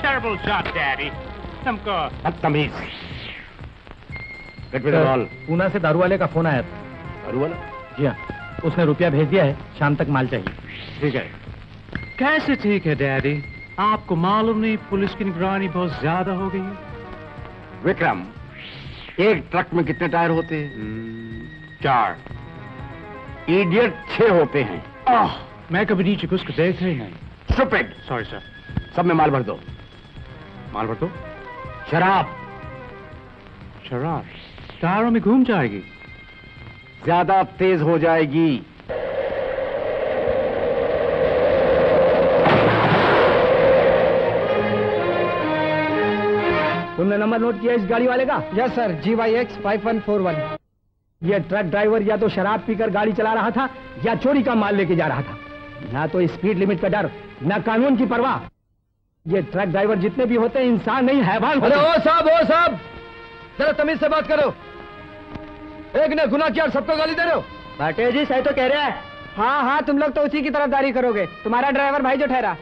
Terrible shot, Daddy. तुमको बदतमीज। Get with the ball. Poona से दारू वाले का फोन आया था। दारू वाला? जी हाँ, उसने रुपया भेज दिया है, शाम तक माल चाहिए। ठीक है। कैसे ठीक है, डैडी? आपको मालूम नहीं पुलिस की निगरानी बहुत ज्यादा हो गई है? विक्रम, एक ट्रक में कितने टायर होते हैं? 4। इडियट 6 होते हैं। मैं कभी नीचे घुस के देखा ही नहीं। Stupid! Sorry sir. सब में माल भर दो। माल भर दो? शराब। शराब टायरों में घूम जाएगी। ज्यादा तेज हो जाएगी। तुमने नंबर नोट किया इस गाड़ी वाले का? Yes sir, GYX 5141। ये ट्रक ड्राइवर या तो शराब पीकर गाड़ी चला रहा था या चोरी का माल लेके जा रहा था। ना तो स्पीड लिमिट का डर, ना कानून की परवाह। ये ट्रक ड्राइवर जितने भी होते हैं इंसान नहीं हैवान होते। अरे ओ साहब, जरा तमीज से बात करो। एक ने गुनाह किया और सबको गाली दे रहे हो? भाटे जी सही तो कह रहे हैं। हाँ हाँ, तुम लोग तो उसी की तरफदारी करोगे। तुम्हारा ड्राइवर भाई जो ठहरा।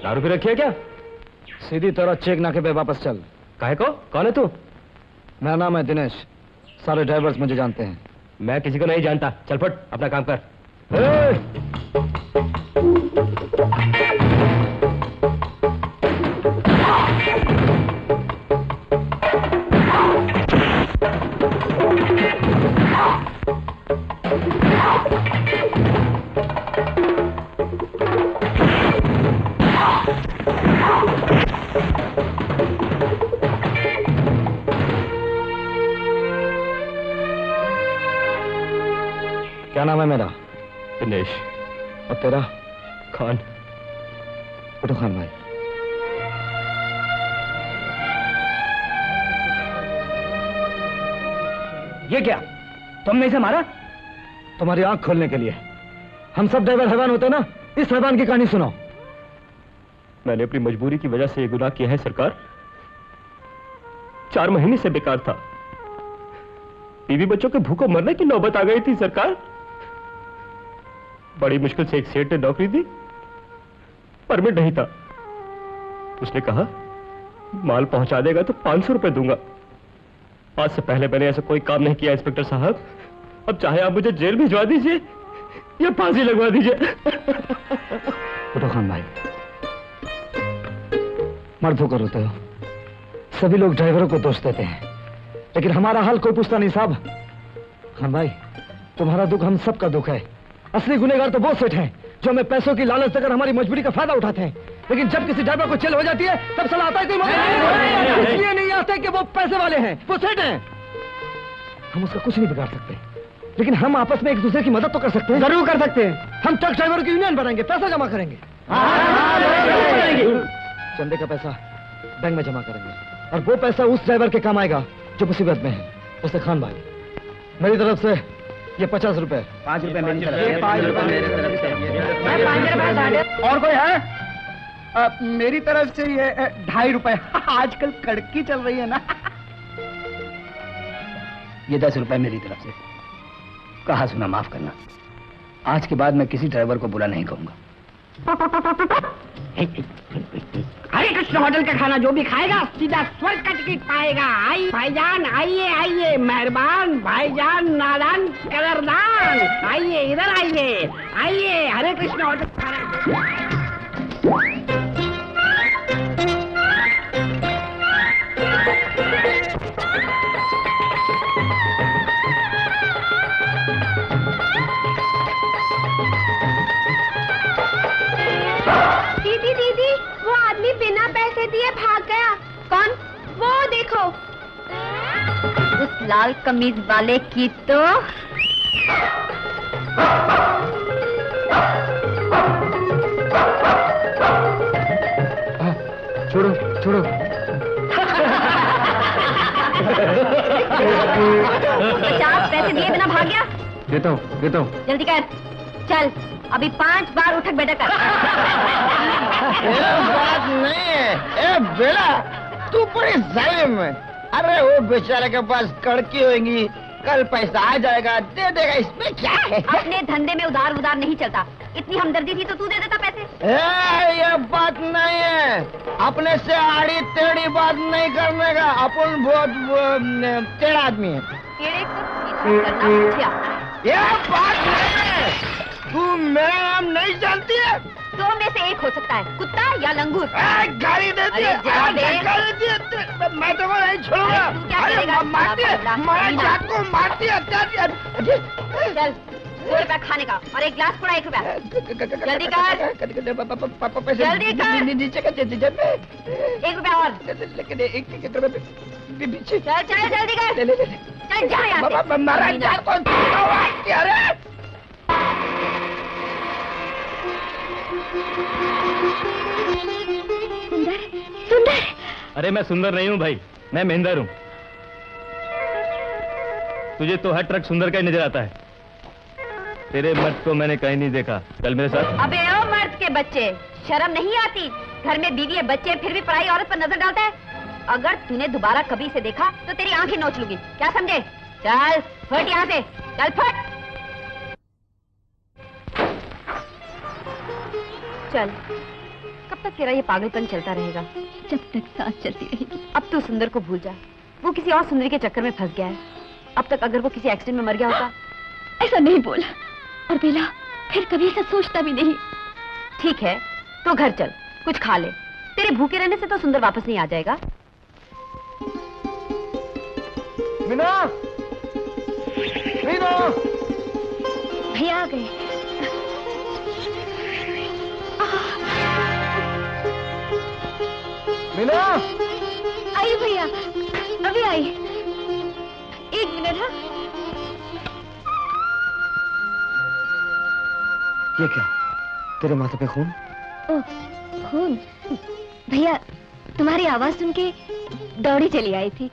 दारू भी रखी है क्या? सीधी तरह चेक नाके पे वापस चल। काहे को? कौन है तू? मेरा नाम है दिनेश। सारे ड्राइवर्स मुझे जानते हैं। मैं किसी को नहीं जानता। चल फट, अपना काम कर। क्या नाम है मेरा? दिनेश। और तेरा? खान। उठो खान भाई। ये क्या? तुमने इसे मारा? तुम्हारी आंख खोलने के लिए। हम सब ड्राइवर हैवान होते ना, इस हैवान की कहानी सुनो। मैंने अपनी मजबूरी की वजह से ये गुनाह किया है सरकार। 4 महीने से बेकार था। बीवी बच्चों के भूखों मरने की नौबत आ गई थी सरकार। बड़ी मुश्किल से एक सेठ ने नौकरी दी, परमिट नहीं था। उसने कहा माल पहुंचा देगा तो 500 रुपए दूंगा। आज से पहले मैंने ऐसा कोई काम नहीं किया इंस्पेक्टर साहब। अब चाहे आप मुझे जेल भिजवा दीजिए या फांसी लगवा दीजिए। उठो खान भाई। मर्दों को रोते हो। सभी लोग ड्राइवरों को दोष देते हैं, लेकिन हमारा हाल कोई पूछता नहीं साहब। खान भाई, तुम्हारा दुख हम सबका दुख है। असली गुनहगार तो वो सेठ हैं जो हमें पैसों की लालच देकर हमारी मजबूरी का फायदा उठाते हैं। लेकिन जब किसी ड्राइवर को जेल हो जाती है तब सलाह आता है कोई मौका। इसलिए नहीं आता कि वो पैसे वाले हैं, वो सेठ हैं। हम उसका कुछ नहीं बिगाड़ सकते, लेकिन हम आपस में एक दूसरे की मदद तो कर सकते हैं। जरूर कर सकते हैं। हम ट्रक ड्राइवर की यूनियन बनाएंगे, पैसा जमा करेंगे। चंदे का पैसा बैंक में जमा करेंगे और वो पैसा उस ड्राइवर के काम आएगा जो मुसीबत में है। उससे खान भाई, मेरी तरफ से ये 50 रुपए। 5 रुपए मेरी तरफ से। 5 रुपए मेरी तरफ से। और कोई है? मेरी तरफ से ये 2.5 रुपए। आजकल कड़की चल रही है ना। ये 10 रुपए मेरी तरफ से। कहा सुना माफ करना, आज के बाद मैं किसी ड्राइवर को बुरा नहीं कहूंगा। हरे कृष्ण होटल का खाना जो भी खाएगा सीधा स्वर्ग का टिकट पाएगा। आई भाईजान, आइए आइए, मेहरबान भाईजान, नादान कदरदान, आइए इधर आइए, आइए हरे कृष्ण होटल का खाना। दीदी दीदी, वो आदमी बिना पैसे दिए भाग गया। कौन? वो देखो। उस लाल कमीज वाले की तो छोड़ो छोड़ो। 50 पैसे दिए बिना भाग गया। देता हूँ। जल्दी कर, चल अभी 5 बार उठक बैठक कर। बात नहीं है। ए बेला, तू बड़ी जालिम है। अरे वो बेचारे के पास कड़की होगी, कल पैसा आ जाएगा, दे देगा, इसमें क्या है? अपने धंधे में उधार नहीं चलता। इतनी हमदर्दी थी तो तू दे देता पैसे। ये बात नहीं है। अपने से आड़ी टेढ़ी बात नहीं करने का। अपन बहुत टेढ़ा आदमी है। टेढ़े को सीधा करना मुझे आता है। ये बात नहीं है। तू मेरा नाम नहीं जानती है? 2 में से एक हो सकता है, कुत्ता या लंगूर। गाली देती है। गाली देती है। मैं तो नहीं छोड़ूंगा। अरे मारती है, मारा जात को मारती है। चल 2 रुपया खाने का और 1 गिलास पूरा 1 रुपया। जल्दी कर, जल्दी कर। नीचे का जेब में 1 रुपया और। लेकिन 1 रुपये पीछे। चल चल जल्दी कर। चल जा यहाँ से। मारा जात को। अरे सुंदर, सुंदर। अरे मैं सुंदर नहीं हूँ भाई, मैं महेंद्र हूँ। तुझे तो हर ट्रक सुंदर का ही नजर आता है। तेरे मर्द को मैंने कहीं नहीं देखा। चल मेरे साथ। अबे ओ मर्द के बच्चे, शर्म नहीं आती? घर में बीवी है, बच्चे, फिर भी पराई औरत पर नजर डालता है। अगर तूने दोबारा कभी इसे देखा तो तेरी आंखें नोच लूंगी, क्या समझे? चल फट यहाँ से, चल फट। चल, कब तक तेरा ये पागलपन चलता रहेगा? जब तक सांस चलती रहेगी। अब तू सुंदर को भूल जा। वो किसी और सुंदरी के चक्कर में फंस गया है। अब तक अगर वो किसी एक्सीडेंट में मर गया होता। ऐसा नहीं बोला। और बेला, फिर कभी ऐसा सोचता भी नहीं। ठीक है, तो घर चल, कुछ खा ले। तेरे भूखे रहने से तो सुंदर वापस नहीं आ जाएगा। मीना, मीना, भैया आ गए। मीना, आइए भैया, अभी आई। 1 मिनट। हाँ, ये क्या? तेरे माथे पे खून? ओह, खून? भैया, तुम्हारी आवाज सुन के दौड़ी चली आई थी,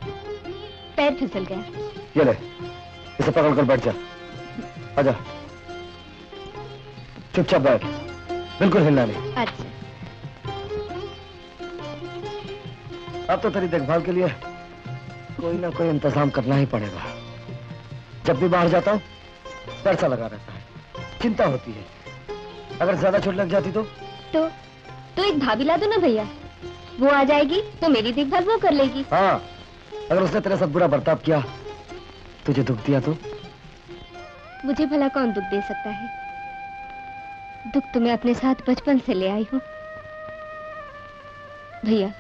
पैर फिसल गया। ये ले, इसे पकड़ कर बैठ जा। आजा, चुपचाप बैठ, बिल्कुल हिलना नहीं। अच्छा। अब तो तेरी देखभाल के लिए कोई ना कोई इंतजाम करना ही पड़ेगा। जब भी बाहर जाता हूँ पैसा लगा रहता है, चिंता होती है। अगर ज्यादा चोट लग जाती तो एक भाभी ला दो ना भैया, वो आ जाएगी तो मेरी देखभाल वो कर लेगी। हाँ, अगर उसने तेरे साथ बुरा बर्ताव किया, तुझे दुख दिया तो? मुझे भला कौन दुख दे सकता है? दुख तो मैं अपने साथ बचपन से ले आई हूँ। भैया,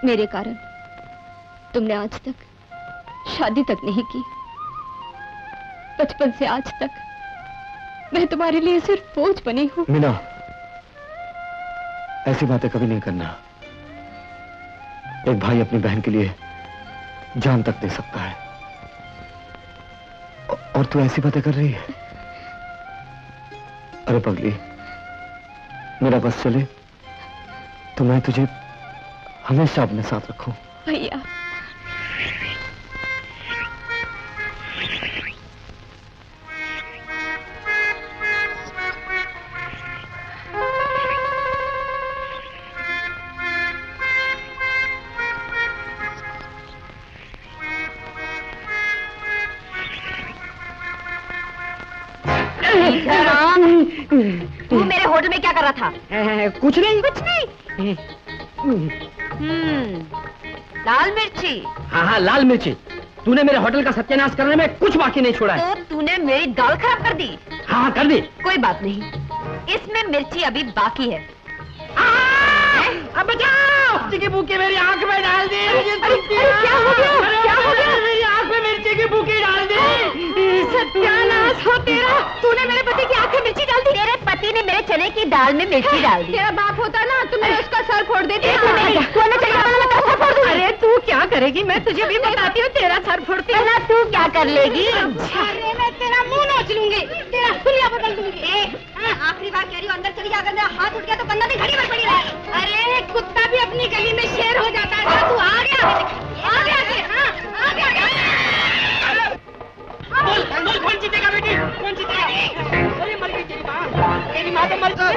मेरे कारण तुमने आज तक शादी तक नहीं की। बचपन से आज तक मैं तुम्हारे लिए सिर्फ बोझ बनी हूँ। मीना, ऐसी बातें कभी नहीं करना। एक भाई अपनी बहन के लिए जान तक दे सकता है, और तू ऐसी बातें कर रही है? अरे पगली, मेरा बस चले तो मैं तुझे हमेशा अपने साथ रखूं। भैया तू मेरे होटल में क्या कर रहा था? कुछ नहीं। कुछ नहीं। लाल मिर्ची। हाँ हाँ, लाल मिर्ची। तूने मेरे होटल का सत्यानाश करने में कुछ बाकी नहीं छोड़ा है। तो तूने मेरी दाल खराब कर दी। हाँ, कर दी। कोई बात नहीं, इसमें मिर्ची अभी बाकी है। अब बचाओ! मिर्ची की बूकी मेरी आंख में डाल दी। क्या हो गया? क्या हो गया? मेरी आंख में मिर्ची की बूकी डाल दी। सत्यानाश हो तेरा! तूने मेरे पति की आंख में मिर्ची डाल दी। तेरे पति ने मेरे चने की दाल में मिर्ची डाल दी। तेरा बाप होता ना तो मैं उसका सर फोड़ देती। अरे तू क्या करेगी? मैं तुझे भी बताती हूँ, तेरा सर फोड़ती हूँ। तू क्या कर लेगी? अरे मैं तेरा मुंह नोच लूंगी, तेरा खुलिया बदल दूंगी। आखिरी बार कह रही हूँ, अंदर चली जा। अगर मेरा हाथ उठ गया तो बंदा भी घड़ी भर पड़ी रहे। अरे कुत्ता भी अपनी गली में शेर हो जाता है। तू आ गया, आ गया। हाँ, आ गया। बोल, कौन जीतेगा बेटी? कौन जीतेगा? अरे मर गई तेरी माँ। तेरी माँ तो मर गई।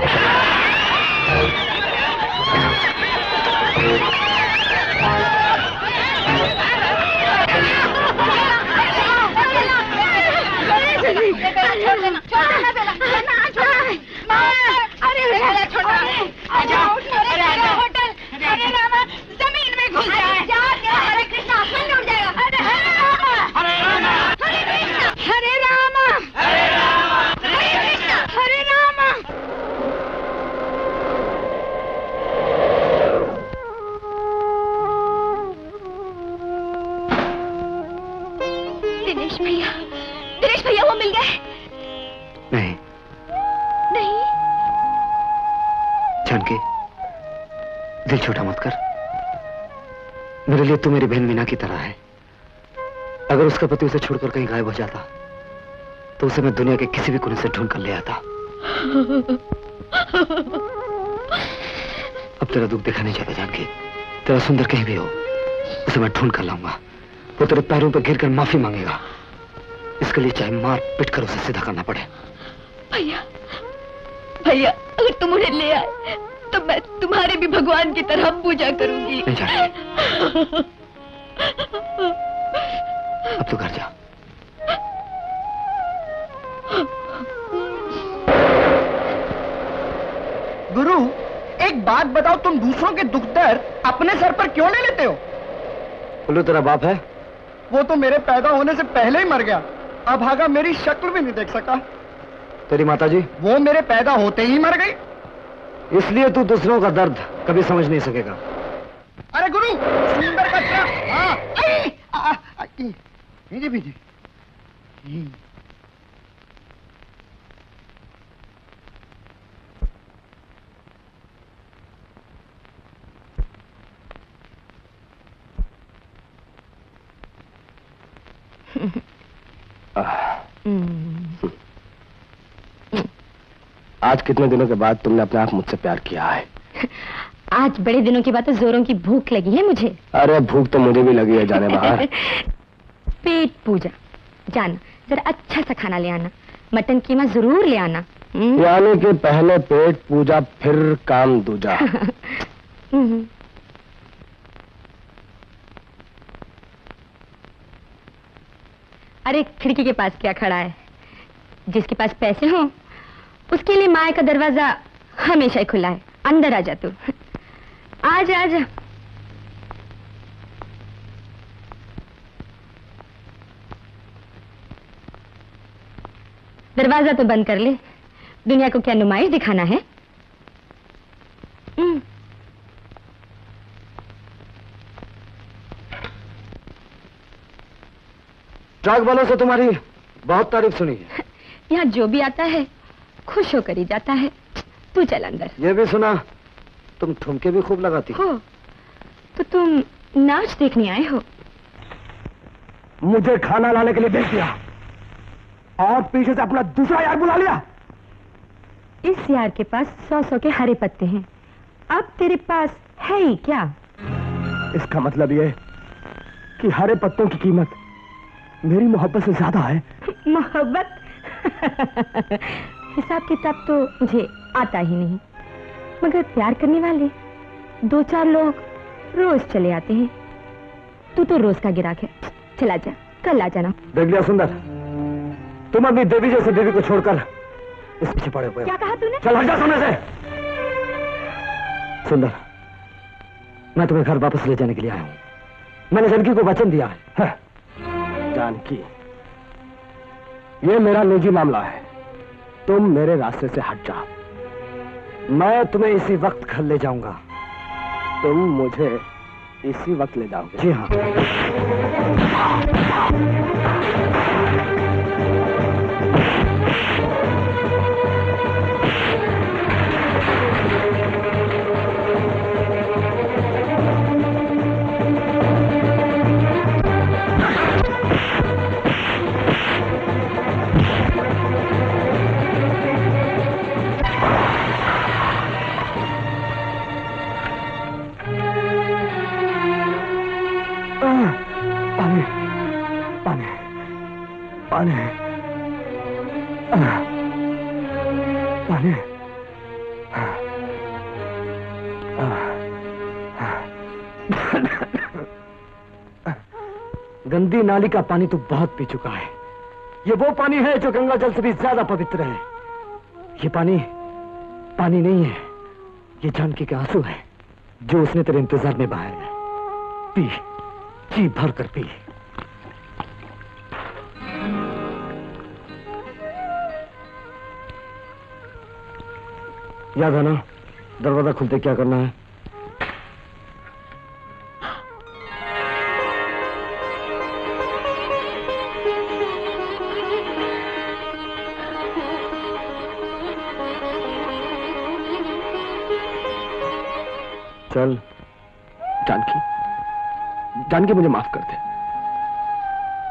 जमीन में घुस जाए। हरे कृष्णा, आसमान में उड़ जाएगा। हरे रामा, हरे कृष्णा, हरे रामा। दिनेश भैया वो मिल गए। नहीं नहीं, जानकी, दिल छोटा मत कर। मेरे लिए तू मेरी बहन मीना की तरह है। अगर उसका पति उसे छोड़कर कहीं गायब हो जाता तो उसे मैं दुनिया के किसी भी कोने से ढूंढ कर ले आता। अब तेरा दुख देखा नहीं चाहता जानकी। तेरा सुंदर कहीं भी हो, उसे मैं ढूंढ कर लाऊंगा। वो तेरे पैरों पर गिरकर माफी मांगेगा। इसके लिए चाहे मार पिट कर उसे सीधा करना पड़े। भैया अगर तुम उन्हें ले आए तो मैं तुम्हारे भी भगवान की तरह पूजा करूंगी। नहीं जानकी, अब तो घर जा। गुरु, एक बात बताओ, तुम दूसरों के दुख दर्द अपने सर पर क्यों ले लेते हो? बोलो, तेरा बाप है? वो तो मेरे पैदा होने से पहले ही मर गया। अभागा मेरी शक्ल भी नहीं देख सका। तेरी माताजी? वो मेरे पैदा होते ही मर गई। इसलिए तू दूसरों का दर्द कभी समझ नहीं सकेगा। अरे गुरु, सुंदर का क्या? हाँ, नीचे पीछे। आज कितने दिनों के बाद तुमने अपने आप मुझसे प्यार किया है? आज बड़े दिनों के बाद तो जोरों की भूख लगी है मुझे। अरे भूख तो मुझे भी लगी है जाने बाहर। पेट पूजा, जाना जरा अच्छा सा खाना ले आना। मटन कीमा जरूर ले आना। यानी कि पहले पेट पूजा फिर काम दूजा। अरे खिड़की के पास क्या खड़ा है? जिसके पास पैसे हो उसके लिए माए का दरवाजा हमेशा ही खुला है। अंदर आ जा तू। आजा आजा। दरवाजा तो बंद कर ले। दुनिया को क्या नुमाइश दिखाना है? ट्रक वालों से तुम्हारी बहुत तारीफ सुनी है। यहाँ जो भी आता है खुश होकर ही जाता है। तू चल अंदर। ये भी सुना तुम ठुमके भी खूब लगाती हो। तो तुम नाच देखने आए हो? मुझे खाना लाने के लिए भेज दिया और पीछे से अपना दूसरा यार बुला लिया। इस यार के पास 100 के हरे पत्ते हैं, अब तेरे पास है ही क्या? इसका मतलब ये कि हरे पत्तों की कीमत मेरी मोहब्बत से ज्यादा है। मोहब्बत? हिसाब किताब तो मुझे आता ही नहीं, मगर प्यार करने वाले 2-4 लोग रोज चले आते हैं। तू तो रोज का गिराक है, चला जा, कल आ जाना। देख लिया सुंदर, तुम अपनी देवी जैसी देवी को छोड़कर इस पीछे पड़े हुए। क्या कहा तूने? चल हट जा सामने से। सुंदर, मैं तुम्हें घर वापस ले जाने के लिए आया हूं। मैंने जानकी को वचन दिया है। जानकी, ये मेरा निजी मामला है, तुम मेरे रास्ते से हट जाओ। मैं तुम्हें इसी वक्त घर ले जाऊंगा। तुम मुझे इसी वक्त ले जाओगे? जी हाँ। गंदी नाली का पानी तो बहुत पी चुका है। ये वो पानी है जो गंगा जल से भी ज्यादा पवित्र है। ये पानी पानी नहीं है, ये जानकी के आंसू है जो उसने तेरे इंतजार में बहाए हैं। पी, जी भर कर पी। याद है ना, दरवाजा खुलते क्या करना है? चल जानकी, जानकी मुझे माफ कर दे।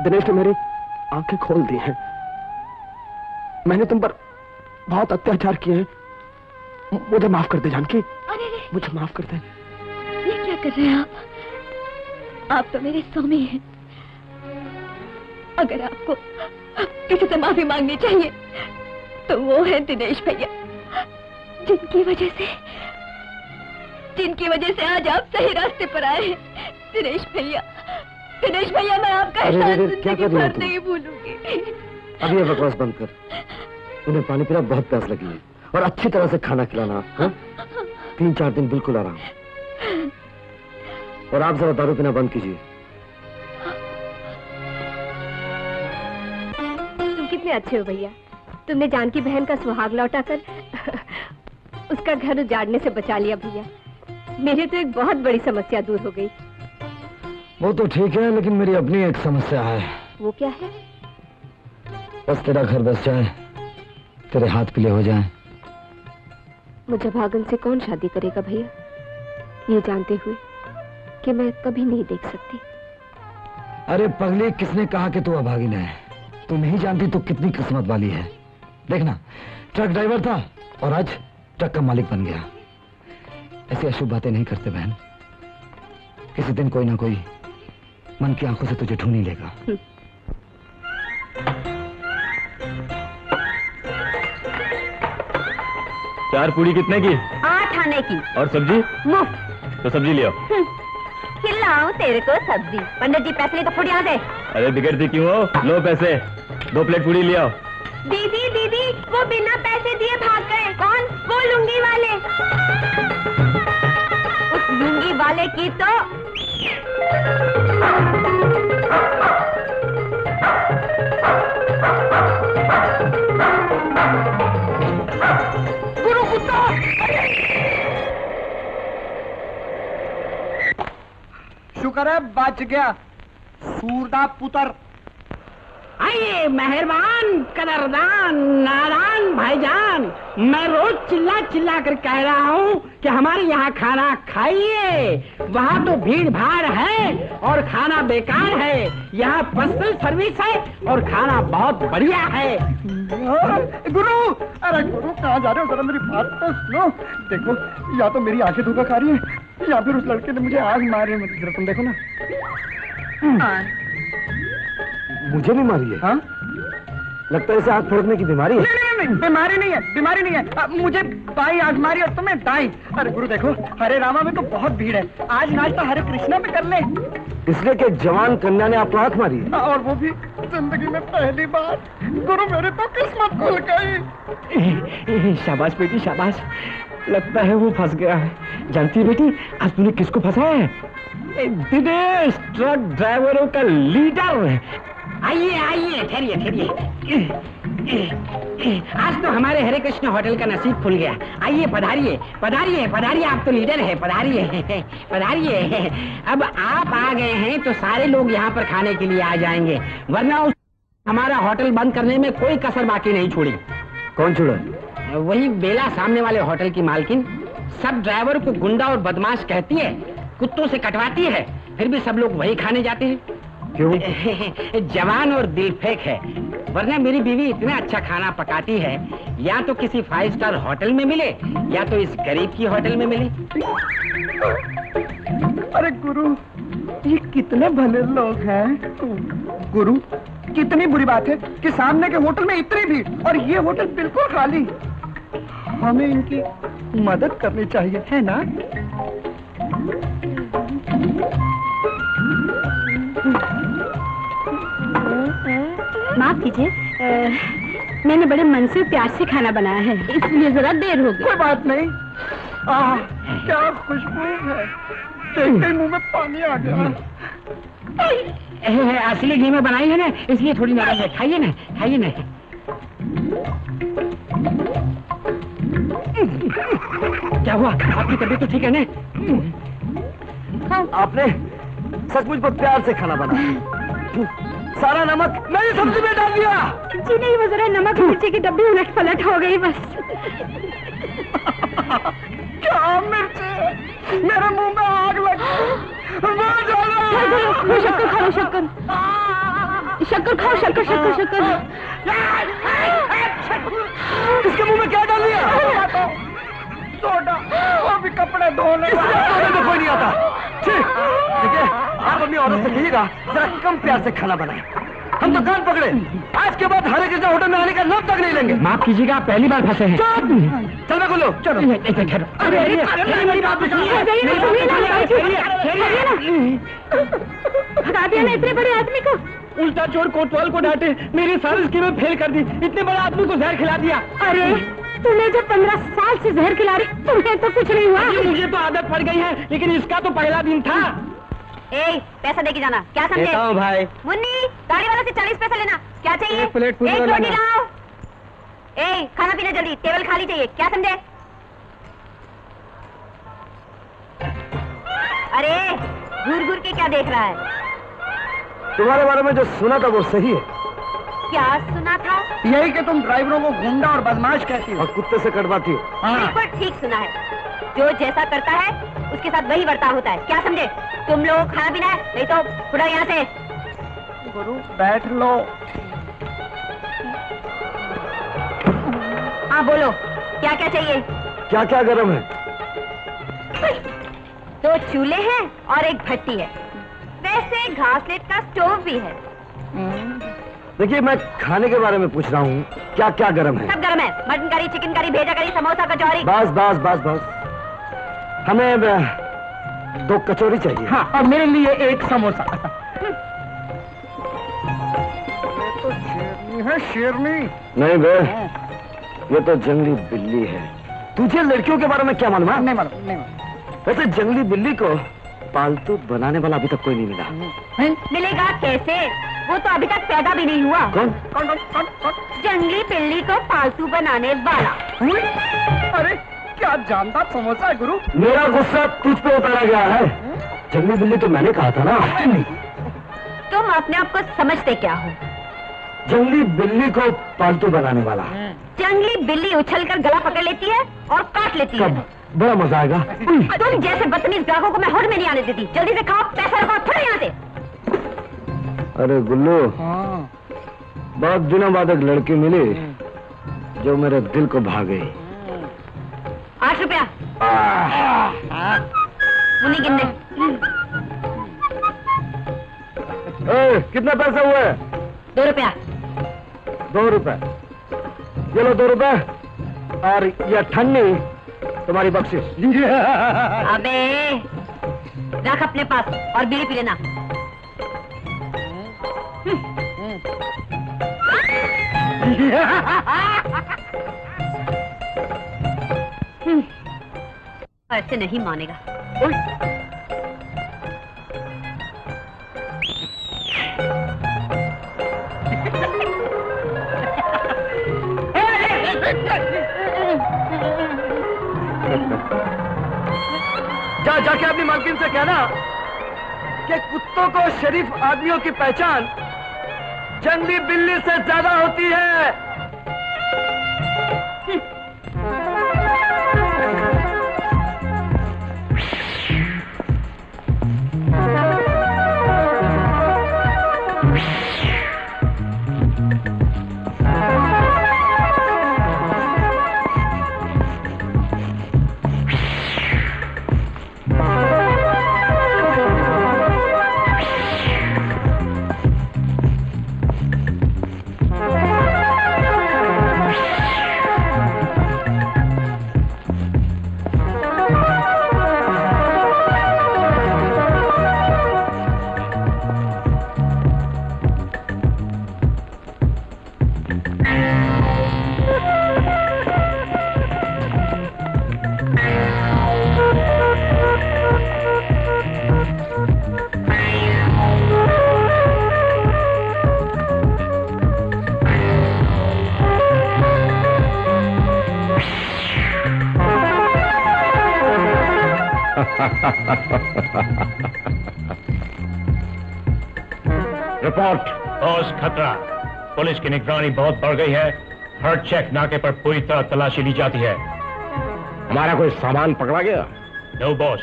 दिनेश ने मेरी आंखें खोल दी हैं। मैंने तुम पर बहुत अत्याचार किए हैं, मुझे माफ कर दे जानकी। अरे रे, मुझे माफ कर दे। ये क्या कर रहे हैं आप? आप तो मेरे स्वामी हैं। अगर आपको किसी से माफी मांगनी चाहिए तो वो है दिनेश भैया, जिनकी वजह से आज आप सही रास्ते पर आए हैं। दिनेश भैया, मैं आपका एहसान जिंदगी भर नहीं भूलूंगी। अब ये बकवास बंद कर। उन्हें पानी पीना बहुत प्यास लगी है और अच्छी तरह से खाना खिलाना। 3-4 दिन बिल्कुल आराम। और आप जरा दारू पीना बंद कीजिए। तुम कितने अच्छे हो भैया, तुमने जानकी बहन का सुहाग लौटाकर उसका घर उजाड़ने से बचा लिया भैया। मेरी तो एक बहुत बड़ी समस्या दूर हो गई। वो तो ठीक है, लेकिन मेरी अपनी एक समस्या है। वो क्या है? बस तेरा घर बस जाए, तेरे हाथ पीले हो जाएं। मुझे भागन से कौन शादी करेगा भैया, ये जानते हुए कि मैं कभी नहीं देख सकती। अरे पगली, किसने कहा कि तू अभागिन है? तू नहीं जानती तू कितनी किस्मत वाली है। देखना, ट्रक ड्राइवर था और आज ट्रक का मालिक बन गया। ऐसी अशुभ बातें नहीं करते बहन। किसी दिन कोई ना कोई मन की आंखों से तुझे ढूंढ ही लेगा। 4 पूड़ी कितने की? 8 आने की। और सब्जी? मुफ्त। तो सब्जी लियो। खिलाओ तेरे को सब्जी। पंडित जी पैसे ले तो फुट यहाँ से। अरे बिगड़ती क्यों हो? लो पैसे, 2 प्लेट पूड़ी लियो। दीदी दीदी, वो बिना पैसे दिए भाग गए। कौन? वो लुंगी वाले। उस लुंगी वाले की तो गुरु कुत्ता! शुक्र है बच गया, सूरदा पुत्र। आइए मेहरबान, कदरदान, नादान भाईजान, मैं रोज चिल्ला चिल्ला कर कह रहा हूँ कि हमारे यहाँ खाना खाइए। वहाँ तो भीड़ भाड़ है और खाना बेकार है। यहाँ पर्सनल सर्विस है और खाना बहुत बढ़िया है। गुरु, अरे गुरु कहाँ जा रहे हो? जरा मेरी बात तो सुनो। देखो, या तो मेरी आंखें धोखा खा रही है या फिर उस लड़के ने मुझे आग मारी है। जरा तुम देखो ना। मुझे भी मारी है? हाँ, लगता है इसे आग फेंकने की बीमारी है। नहीं, बीमारी नहीं है, बीमारी नहीं है। मुझे बाई आग मारी और तुम्हें दाई। अरे गुरु देखो, हरे रामा में तो बहुत भीड़ है। आज नाश्ता हरे कृष्णा में कर ले। इसलिए कि जवान कन्या ने आपको आंख मारी है? और वो भी जिंदगी में पहली बार। गुरु मेरी तो किस्मत खुल गई। शाबाश बेटी शाबाश। लगता है वो फंस गया है। जानती है बेटी, आज तूने किसको फंसाया है? दिनेश, ट्रक ड्राइवरों का लीडर। आइए आइए, ठहरिए ठहरिए। आज तो हमारे हरे कृष्ण होटल का नसीब खुल गया। आइए पधारिए पधारिए पधारिए, आप तो लीडर है। पधारिए पधारिए। अब आप आ गए हैं तो सारे लोग यहाँ पर खाने के लिए आ जाएंगे, वरना हमारा होटल बंद करने में कोई कसर बाकी नहीं छोड़ी। कौन छोड़ा? वही बेला, सामने वाले होटल की मालकिन। सब ड्राइवर को गुंडा और बदमाश कहती है, कुत्तों से कटवाती है, फिर भी सब लोग वही खाने जाते हैं। क्यों? जवान और दिलफेक है। वरना मेरी बीवी इतना अच्छा खाना पकाती है, या तो किसी 5 स्टार होटल में मिले या तो इस गरीब की होटल में मिले। अरे गुरु, ये कितने भले लोग हैं। गुरु, कितनी बुरी बात है कि सामने के होटल में इतनी भीड़ और ये होटल बिल्कुल खाली। हमें इनकी मदद करनी चाहिए, है ना? माफ कीजिए, मैंने बड़े मन से प्यार से खाना बनाया है, इसलिए जरा देर हो गई। कोई बात नहीं। क्या खुशबू है, देखते ही मुंह में पानी आ गया। असली घी में बनाई है ना, इसलिए थोड़ी नरम है। खाइए ना, खाइए ना। क्या हुआ, आपकी तबीयत तो ठीक है ना? आपने सचमुच बहुत प्यार से खाना बनाया। सारा नमक मेरी सब्जी में डाल दिया। जी नहीं, वो जरा नमक मिर्ची की डब्बी उलट पलट हो गई बस। क्या मिर्ची, मेरे मुंह में आग लगी। शक्कर खाओ, शक्कर शक्कर खाओ, शक्कर शक्कर शक्कर। इसके मुंह में क्या डाल दिया? सोडा, वो भी कपड़े धोने में कोई नहीं आता। देखिए, आप अपनी औरत से कहिएगा जरा कम प्यार से खाना बनाए। हम तो कान पकड़े, आज के बाद हरे कृष्ण होटल में आने का नाम तक नहीं लेंगे। माफ कीजिएगा, आप पहली बार फंसे हैं। चल मैं बोलो, चलो। हटा दिया ना इतने बड़े आदमी को। उल्टा चोर कोतवाल को डांटे, मेरी सारी स्कीमें फेल कर दी। इतने बड़े आदमी को जहर खिला दिया। अरे तुम्हें जो 15 साल से जहर खिला रही, तुम्हें तो कुछ नहीं हुआ। मुझे तो आदत पड़ गई है, लेकिन इसका तो पहला दिन था। पैसा देके जाना, क्या समझे? देता हूँ भाई। मुन्नी, गाड़ी वाला से 40 पैसा लेना। क्या चाहिए? एक प्लेट पूरी एक वाला रोटी ना। लाओ। खाना पीना जल्दी, टेबल खाली चाहिए। क्या समझे? अरे घूर घूर के क्या देख रहा है? तुम्हारे बारे में जो सुना था वो सही है। क्या सुना था? यही कि तुम ड्राइवरों को गुंडा और बदमाश कहती हो और कुत्ते से कटवाती हो। बिल्कुल ठीक सुना है। जो जैसा करता है उसके साथ वही बर्ताव होता है। क्या समझे? तुम लोग खाना पीना है, नहीं तो उड़ो यहाँ से। गुरु बैठ लो। हाँ बोलो, क्या क्या चाहिए? क्या क्या गरम है? 2 चूल्हे हैं और एक भट्टी है। वैसे घासलेट का स्टोव भी है। देखिए, मैं खाने के बारे में पूछ रहा हूँ, क्या क्या गरम है? सब गरम है। मटन करी, चिकन करी, भेजा करी, समोसा, कचौरी। बस बस बस बस, हमें 2 कचौरी चाहिए। हाँ, और मेरे लिए 1 समोसा। तो शेरनी है, शेरनी नहीं बे, ये तो जंगली बिल्ली है। तुझे लड़कियों के बारे में क्या मालूम है? नहीं मालूम, नहीं मालूम। वैसे जंगली बिल्ली को पालतू बनाने वाला अभी तक कोई नहीं मिला। मिलेगा कैसे? वो तो अभी तक पैदा भी नहीं हुआ। कौन? जंगली बिल्ली को पालतू बनाने वाला। अरे क्या जानता समोसा है गुरु। मेरा गुस्सा तुझ पे उतारा गया है। जंगली बिल्ली तो मैंने कहा था ना। तुम अपने आप को समझते क्या हो? जंगली बिल्ली को पालतू बनाने वाला। जंगली बिल्ली उछलकर गला पकड़ लेती है और काट लेती है। बड़ा मजा आएगा। तुम जैसे बदतमीज ग्राहकों को मैं होड़ में नहीं आने देती। जल्दी से खाओ, पैसा रखो, थोड़ा यहाँ से। अरे गुल्लू, बहुत दिनों बाद एक लड़की मिली जो मेरे दिल को भा गई। 8 रुपया। मुन्नी गिनने। कितना पैसा हुआ है? 2 रुपया। 2 रुपए। ये लो 2 रुपए और ये ठन्नी तुम्हारी बख्शिश। अबे रख अपने पास और बीड़ी पी लेना। ऐसे नहीं मानेगा। जाके अपनी मालकिन से कहना कि कुत्तों को शरीफ आदमियों की पहचान जंगली बिल्ली से ज्यादा होती है। रिपोर्ट। बॉस, खतरा। पुलिस की निगरानी बहुत बढ़ गई है। हर चेक नाके पर पूरी तरह तलाशी ली जाती है। हमारा कोई सामान पकड़ा गया? नो बॉस,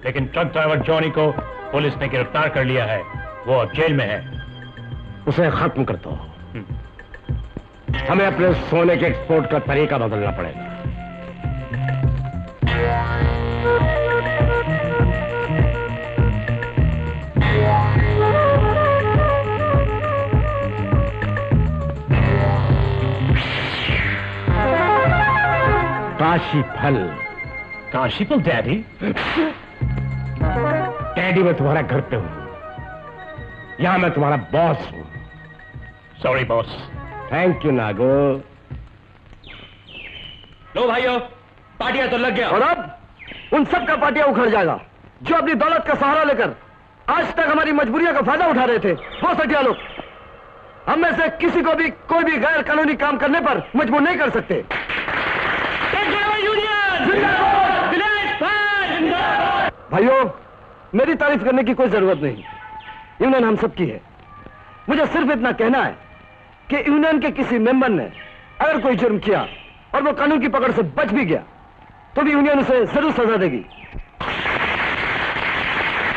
लेकिन ट्रक ड्राइवर जॉनी को पुलिस ने गिरफ्तार कर लिया है। वो अब जेल में है। उसे खत्म कर दो। हमें अपने सोने के एक्सपोर्ट का तरीका बदलना पड़ेगा। काशी फल। काशी फल डैडी? डैडी, मैं तुम्हारा घर पे हूं। यहां मैं तुम्हारा बॉस हूं। Sorry boss. थैंक यू नागो। लो भाइयों, पार्टियां तो लग गया। और अब उन सब का पार्टियां उखड़ जाएगा जो अपनी दौलत का सहारा लेकर आज तक हमारी मजबूरियों का फायदा उठा रहे थे। वो सटिया लोग हम में से किसी को भी कोई भी गैर कानूनी काम करने पर मजबूर नहीं कर सकते। भाइयों, मेरी तारीफ करने की कोई जरूरत नहीं। यूनियन हम सबकी है। मुझे सिर्फ इतना कहना है कि यूनियन के किसी मेंबर ने अगर कोई जुर्म किया और वो कानून की पकड़ से बच भी गया तो भी यूनियन उसे जरूर सजा देगी।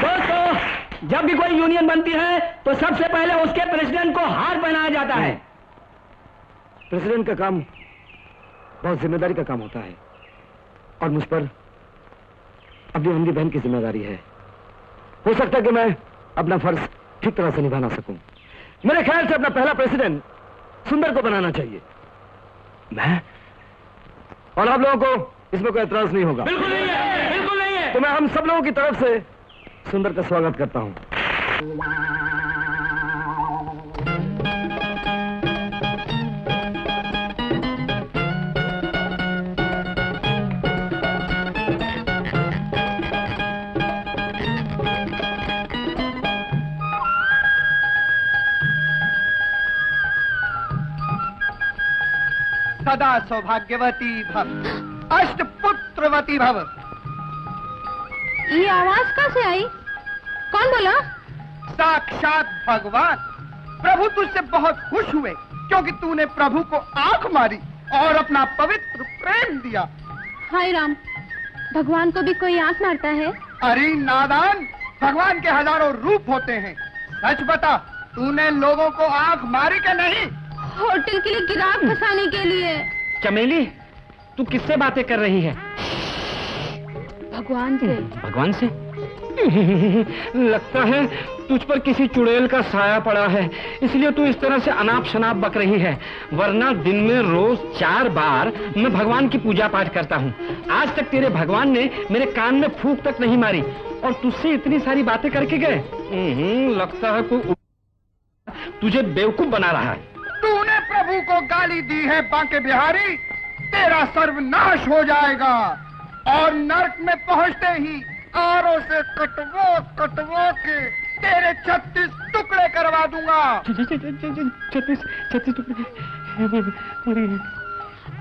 दोस्तों, जब भी कोई यूनियन बनती है तो सबसे पहले उसके प्रेसिडेंट को हार पहनाया जाता है। प्रेसिडेंट का काम बहुत जिम्मेदारी का काम होता है और मुझ पर अपनी हिंदी बहन की जिम्मेदारी है। हो सकता है कि मैं अपना फर्ज ठीक तरह से निभा ना सकूं। मेरे ख्याल से अपना पहला प्रेसिडेंट सुंदर को बनाना चाहिए। मैं और आप लोगों को इसमें कोई एतराज नहीं होगा? बिल्कुल नहीं है, बिल्कुल नहीं है। तो मैं हम सब लोगों की तरफ से सुंदर का स्वागत करता हूं। सदा सौभाग्यवती भव, अष्टपुत्रवती भव। ये आवाज कहाँ से आई? कौन बोला? साक्षात भगवान। प्रभु तुझसे बहुत खुश हुए क्योंकि तूने प्रभु को आंख मारी और अपना पवित्र प्रेम दिया। हाय राम, भगवान को भी कोई आंख मारता है? अरे नादान, भगवान के हजारों रूप होते हैं। सच बता, तूने लोगों को आंख मारी क्या नहीं? होटल के लिए ग्राहक फंसाने के लिए। चमेली, तू किससे बातें कर रही है? भगवान से। भगवान से? लगता है तुझ पर किसी चुड़ैल का साया पड़ा है, इसलिए तू इस तरह से अनाप शनाप बक रही है। वरना दिन में रोज 4 बार मैं भगवान की पूजा पाठ करता हूँ। आज तक तेरे भगवान ने मेरे कान में फूंक तक नहीं मारी और तुझसे इतनी सारी बातें करके गए। लगता है कोई तुझे बेवकूफ बना रहा है। तूने प्रभु को गाली दी है बांके बिहारी, तेरा सर्वनाश हो जाएगा और नरक में पहुंचते ही आरों से कटवा के तेरे 36 टुकड़े करवा दूंगा। 36 टुकड़े?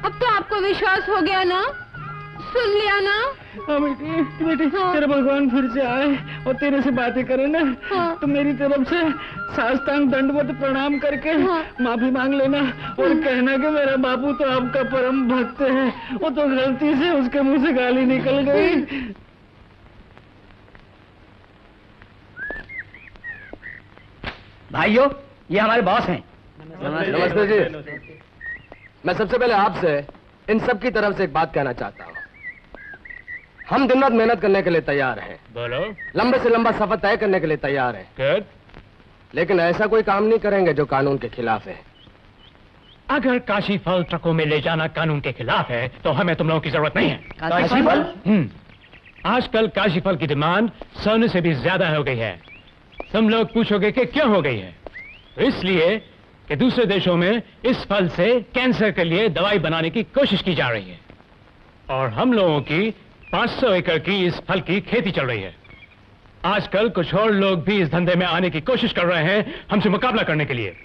अब तो आपको विश्वास हो गया ना? सुन लिया ना? बेटी, तेरे भगवान फिर से आए और तेरे से बातें करे ना, तो मेरी तरफ से साष्टांग दंडवत प्रणाम करके माफी मांग लेना और कहना कि मेरा बापू तो आपका परम भक्त है, वो तो गलती से उसके मुंह से गाली निकल गई। भाइयों, ये हमारे बॉस हैं। नमस्ते जी। मैं सबसे पहले आपसे इन सब की तरफ से एक बात कहना चाहता हूँ। हम दिन रात मेहनत करने के लिए तैयार हैं। बोलो। लंबे से लंबा सफर तय करने के लिए तैयार हैं। Good. लेकिन ऐसा कोई काम नहीं करेंगे जो कानून के खिलाफ है। अगर काशी फल ट्रकों में ले जाना कानून के खिलाफ है तो हमें तुम लोगों की जरूरत नहीं है। काशी फल? आजकल काशी फल की डिमांड सोने से भी ज्यादा हो गई है। तुम लोग पूछोगे कि क्यों हो गई है? इसलिए कि दूसरे देशों में इस फल से कैंसर के लिए दवाई बनाने की कोशिश की जा रही है और हम लोगों की 500 एकड़ की इस फल की खेती चल रही है। आजकल कुछ और लोग भी इस धंधे में आने की कोशिश कर रहे हैं हमसे मुकाबला करने के लिए।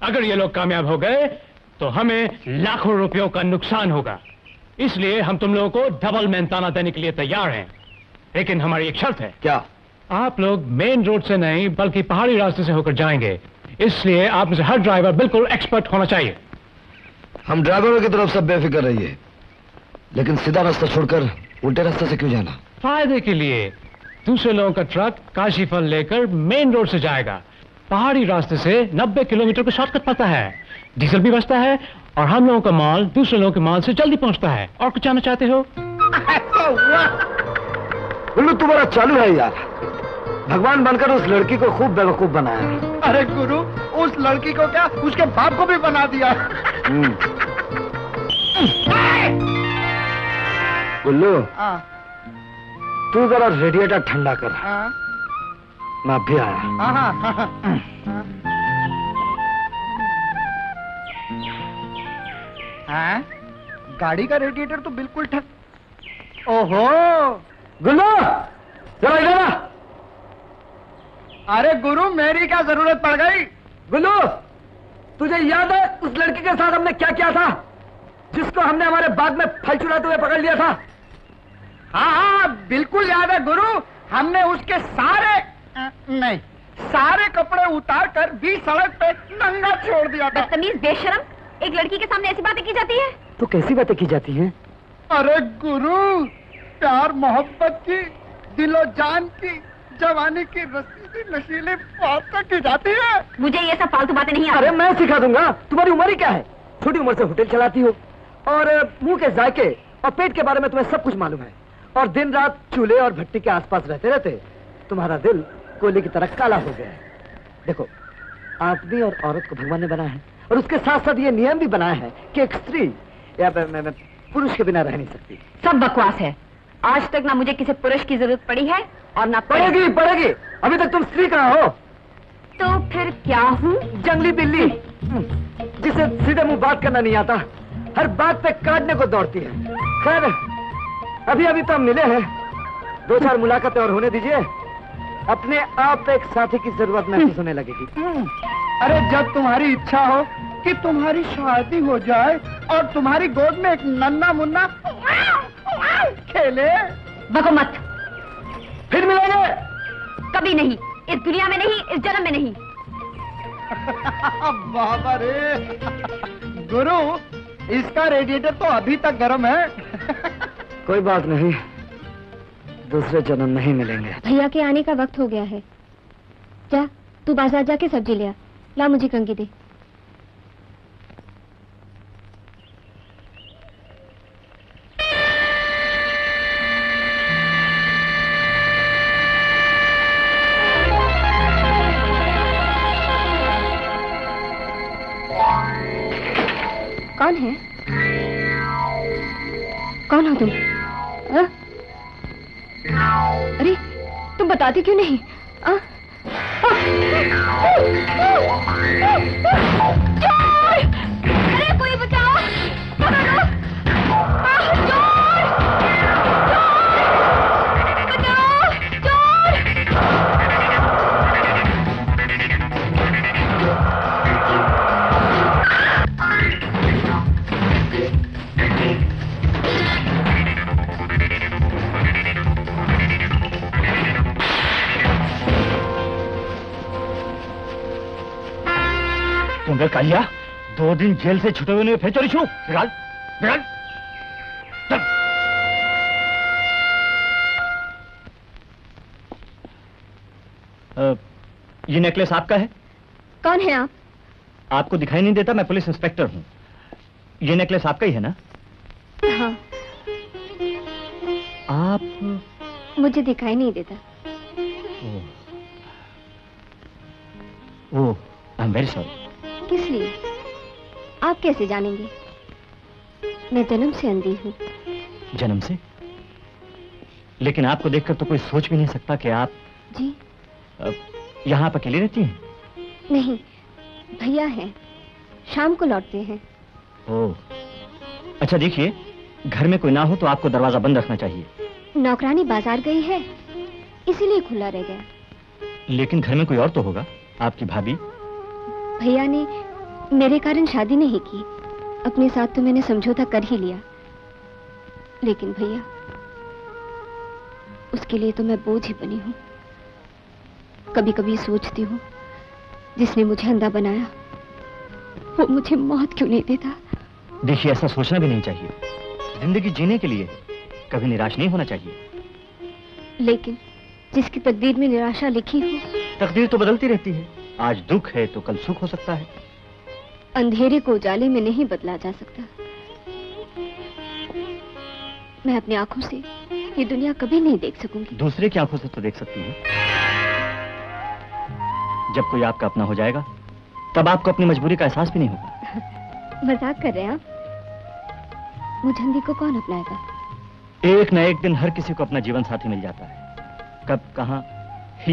अगर ये लोग कामयाब हो गए तो हमें लाखों रुपयों का नुकसान होगा। इसलिए हम तुम लोगों को डबल मेहनताना देने के लिए तैयार हैं। लेकिन हमारी एक शर्त है। क्या? आप लोग मेन रोड से नहीं बल्कि पहाड़ी रास्ते से होकर जाएंगे, इसलिए आप में से हर ड्राइवर बिल्कुल एक्सपर्ट होना चाहिए। हम ड्राइवरों की तरफ से बेफिक्र रहिए, लेकिन सीधा रास्ता छोड़कर उल्टे रास्ते से क्यों जाना? फायदे के लिए। दूसरे लोगों का ट्रक काशी फल लेकर मेन रोड से जाएगा। पहाड़ी रास्ते से 90 किलोमीटर का शॉर्टकट पड़ता है, डीजल भी बचता है और हम लोगों का माल दूसरे लोगों के माल से जल्दी पहुंचता है। और कुछ जानना चाहते हो? गुल्लू तुम्हारा चालू है यार। भगवान बनकर उस लड़की को खूब बेवकूफ बनाया। अरे गुरु, उस लड़की को क्या, उसके बाप को भी बना दिया। गुल्लू, हाँ। तू जरा रेडिएटर ठंडा कर। हाँ। मैं अभी आया। हाँ? गाड़ी का रेडिएटर तो बिल्कुल ठंड। ओहो गुल्लू, जरा इधर आ। अरे गुरु, मेरी क्या जरूरत पड़ गई? गुल्लू, तुझे याद है उस लड़की के साथ हमने क्या किया था, जिसको हमने हमारे बाग में फल चुराते हुए पकड़ लिया था? हाँ हाँ, बिल्कुल याद है गुरु। हमने उसके सारे कपड़े उतार कर बीच सड़क पे नंगा छोड़ दिया था। बदतमीज, बेशरम, एक लड़की के सामने ऐसी बातें की जाती है? तो कैसी बातें की जाती हैं? अरे गुरु, प्यार मोहब्बत की, दिलो जान की, जवानी की रसीदी नशीली बातें की जाती है। मुझे ये सब फालतू बातें नहीं आती। अरे मैं सिखा दूंगा। तुम्हारी उम्र ही क्या है? छोटी उम्र से होटल चलाती हो और मुंह के जायके और पेट के बारे में तुम्हें सब कुछ मालूम है और दिन रात चूल्हे और भट्टी के आसपास रहते रहते तुम्हारा दिल कोयले की तरह काला हो गया है। देखो, आदमी और औरत को भगवान ने बनाया है और उसके साथ साथ ये नियम भी बनाया है कि एक स्त्री या पुरुष के बिना रह नहीं सकती। सब बकवास है। आज तक ना मुझे किसी पुरुष की जरूरत पड़ी है और ना पड़ेगी। अभी तक तुम स्त्री कहाँ हो? तो फिर क्या हूँ? जंगली बिल्ली, जिसे सीधे मुंह बात करना नहीं आता, हर बात पे काटने को दौड़ती है। खैर, अभी तो हम मिले हैं, 2-4 मुलाकातें और होने दीजिए, अपने आप एक साथी की जरूरत महसूस होने लगेगी। अरे जब तुम्हारी इच्छा हो कि तुम्हारी शादी हो जाए और तुम्हारी गोद में एक नन्ना मुन्ना खेले। बको मत। फिर मिलेंगे? कभी नहीं, इस दुनिया में नहीं, इस जन्म में नहीं। बाबा रे गुरु, इसका रेडिएटर तो अभी तक गर्म है। कोई बात नहीं, दूसरे जन्म नहीं मिलेंगे। भैया के आने का वक्त हो गया है। जा तू बाजार जाके सब्जी ले आ। ला मुझे कंगी दे। कौन है? कौन हो तुम? अरे तुम बताते क्यों नहीं? अरे कोई बचाओ! तुमने कालिया 2 दिन जेल से छुटे हुए फिर चोरी छू बिगाड़ बिगाड़। ये नेकलेस आपका है? कौन है आप? आपको दिखाई नहीं देता? मैं पुलिस इंस्पेक्टर हूँ। ये नेकलेस आपका ही है ना? हाँ। आप? मुझे दिखाई नहीं देता। ओह, आई एम वेरी सॉरी। किस लिए? आप कैसे जानेंगे? मैं जन्म से अंधी हूँ। जन्म से? लेकिन आपको देखकर तो कोई सोच भी नहीं सकता कि आप जी यहाँ आप अकेली रहती हैं? नहीं, भैया हैं, शाम को लौटते हैं। ओह, अच्छा देखिए, घर में कोई ना हो तो आपको दरवाजा बंद रखना चाहिए। नौकरानी बाजार गई है, इसीलिए खुला रह गया। लेकिन घर में कोई और तो होगा, आपकी भाभी। भैया ने मेरे कारण शादी नहीं की, अपने साथ तो मैंने समझौता कर ही लिया। लेकिन भैया, उसके लिए तो मैं बोझ ही बनी हूँ। कभी कभी सोचती हूँ, जिसने मुझे अंधा बनाया वो मुझे मौत क्यों नहीं देता। देखिए, ऐसा सोचना भी नहीं चाहिए। जिंदगी जीने के लिए कभी निराश नहीं होना चाहिए। लेकिन जिसकी तकदीर में निराशा लिखी हो। तकदीर तो बदलती रहती है, आज दुख है तो कल सुख हो सकता है। अंधेरे को उजाले में नहीं बदला जा सकता। मैं अपनी आंखों से ये दुनिया कभी नहीं देख सकूंगी। दूसरे की आंखों से तो देख सकती हैं। जब कोई आपका अपना हो जाएगा तब आपको अपनी मजबूरी का एहसास भी नहीं होगा। मजाक कर रहे हैं आप? मुझे अंधी को कौन अपनाएगा? एक न एक दिन हर किसी को अपना जीवन साथी मिल जाता है। कब कहां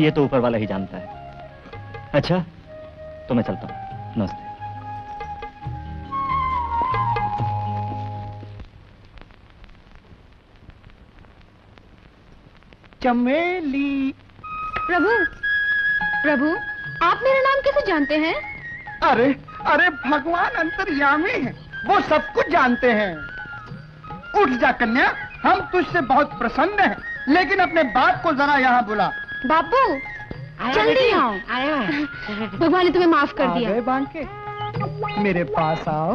ये तो ऊपर वाला ही जानता है। अच्छा, तो मैं चलता हूं। नमस्ते। चमेली। प्रभु, प्रभु, आप मेरा नाम कैसे जानते हैं? अरे अरे, भगवान अंतर्यामी है, वो सब कुछ जानते हैं। उठ जा कन्या, हम तुझसे बहुत प्रसन्न हैं, लेकिन अपने बाप को जरा यहाँ बुला। बापू, जल्दी आओ। भगवान ने तुम्हें माफ कर दिया। बांके, मेरे पास आओ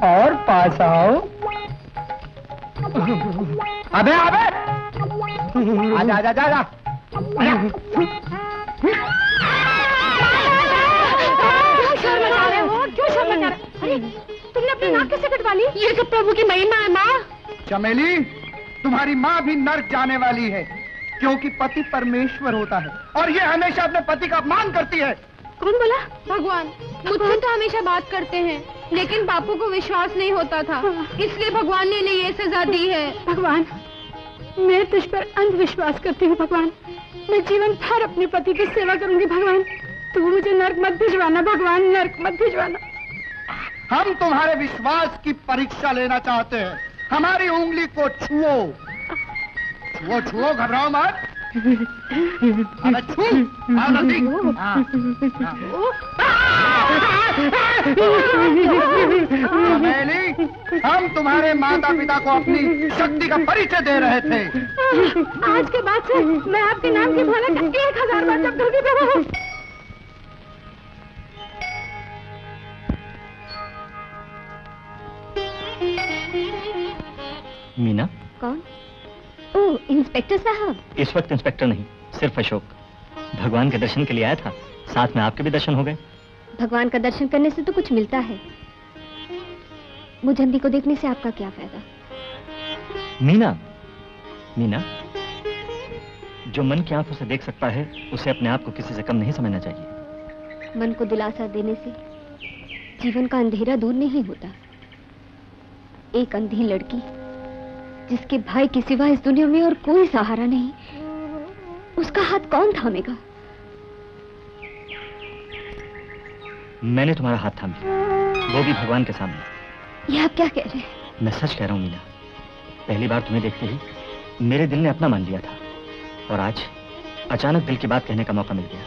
और पास आओ। अबे अबे, आजा आजा आजा आजा। क्यों शोर मचा रहे हो? क्यों शोर मचा रहे हो? अरे, तुमने अपनी नाक कैसे कटवा ली? ये सब प्रभु की महिमा है माँ। चमेली, तुम्हारी माँ भी नर्क जाने वाली है, क्योंकि पति परमेश्वर होता है और ये हमेशा अपने पति का अपमान करती है। कौन बोला? भगवान। मुझसे तो हमेशा बात करते हैं, लेकिन बापू को विश्वास नहीं होता था, इसलिए भगवान ने इन्हें ये सजा दी है। भगवान, मैं तुझ पर अंधविश्वास करती हूँ। भगवान, मैं जीवन भर अपने पति की सेवा करूंगी। भगवान, तू मुझे नर्क मत भिजवाना। भगवान, नर्क मत भिजवाना। हम तुम्हारे विश्वास की परीक्षा लेना चाहते हैं। हमारी उंगली को छुओ। छुओ छुओ, घबराओ मत। अरे छू। चमेली, हम तुम्हारे माता पिता को अपनी शक्ति का परिचय दे रहे थे। आज के बाद से मैं आपके नाम की भोला 1000 बार जप करूंगी। प्रभु, मीना? कौन? ओह, इंस्पेक्टर साहब। इस वक्त इंस्पेक्टर नहीं, सिर्फ अशोक। भगवान के दर्शन के लिए आया था, साथ में आपके भी दर्शन हो गए। भगवान का दर्शन करने से तो कुछ मिलता है, मुझे अंधी को देखने से आपका क्या फायदा? मीना, मीना, जो मन की आंखों से देख सकता है उसे अपने आप को किसी से कम नहीं समझना चाहिए। मन को दिलासा देने से जीवन का अंधेरा दूर नहीं होता। एक अंधी लड़की जिसके भाई के सिवा इस दुनिया में और कोई सहारा नहीं, उसका हाथ कौन थामेगा? मैंने तुम्हारा हाथ थाम लिया, वो भी भगवान के सामने। ये आप क्या कह रहे हैं? मैं सच कह रहा हूँ मीना, पहली बार तुम्हें देखते ही मेरे दिल ने अपना मान लिया था, और आज अचानक दिल की बात कहने का मौका मिल गया।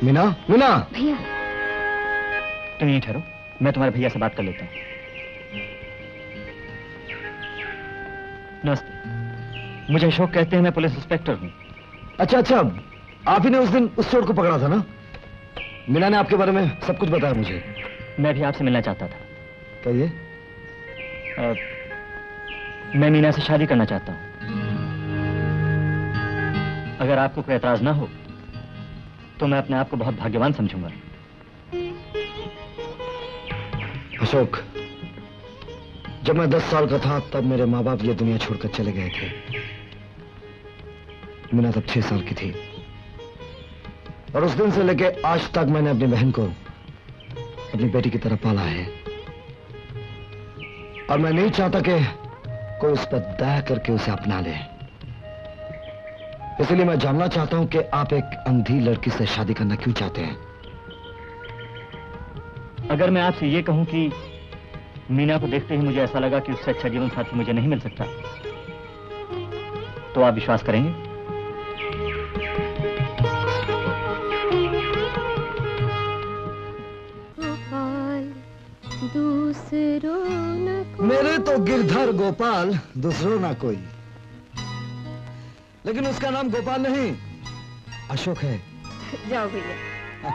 मीना, मीना! भैया, तुम यहीं ठहरो, मैं तुम्हारे भैया से बात कर लेता हूँ। नमस्ते, मुझे अशोक कहते हैं, मैं पुलिस इंस्पेक्टर हूँ। अच्छा अच्छा, आप ही ने उस दिन उस चोर को पकड़ा था ना? मीना ने आपके बारे में सब कुछ बताया मुझे। मैं भी आपसे मिलना चाहता था। कहिए। मैं मीना से शादी करना चाहता हूँ। अगर आपको कोई एतराज ना हो तो मैं अपने आप को बहुत भाग्यवान समझूंगा। अशोक, जब मैं 10 साल का था तब मेरे माँ बाप ये दुनिया छोड़कर चले गए थे। मीना तब 6 साल की थी, और उस दिन से लेके आज तक मैंने अपनी बहन को अपनी बेटी की तरह पाला है, और मैं नहीं चाहता कि कोई उस पर दया करके उसे अपना ले। इसलिए मैं जानना चाहता हूं कि आप एक अंधी लड़की से शादी करना क्यों चाहते हैं? अगर मैं आपसे ये कहूं कि मीना को देखते ही मुझे ऐसा लगा कि उससे अच्छा जीवन साथी मुझे नहीं मिल सकता, तो आप विश्वास करेंगे? मेरे तो गिरधर गोपाल, दूसरों ना कोई। लेकिन उसका नाम गोपाल नहीं, अशोक है। जाओ भैया।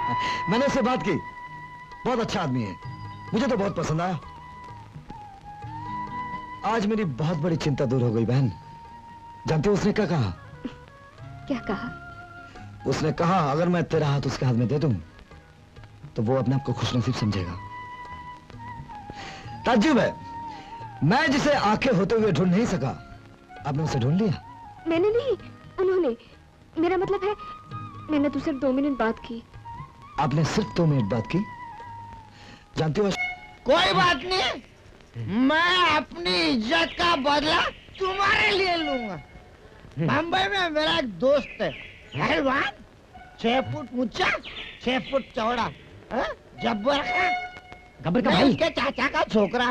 मैंने उससे बात की, बहुत अच्छा आदमी है, मुझे तो बहुत पसंद आया। आज मेरी बहुत बड़ी चिंता दूर हो गई बहन। जानती हो उसने क्या कहा? क्या कहा? उसने कहा अगर मैं तेरा हाथ उसके हाथ में दे दूं तो वो अपने आप को खुशनसीब समझेगा। ताज्जुब है, मैं जिसे आंखें होते हुए ढूंढ नहीं सका, आपने उसे ढूंढ लिया। मैंने नहीं, उन्होंने। मेरा मतलब है, मैंने तो सिर्फ 2 मिनट बात की। आपने सिर्फ 2 मिनट बात की? जानती हो, कोई बात नहीं, मैं अपनी इज्जत का बदला तुम्हारे लिए लूंगा। बम्बई में मेरा एक दोस्त है, पहलवान, 6 फुट ऊंचा, 6 फुट चौड़ा, जब्बर का, मैं उसके चाचा का छोकरा।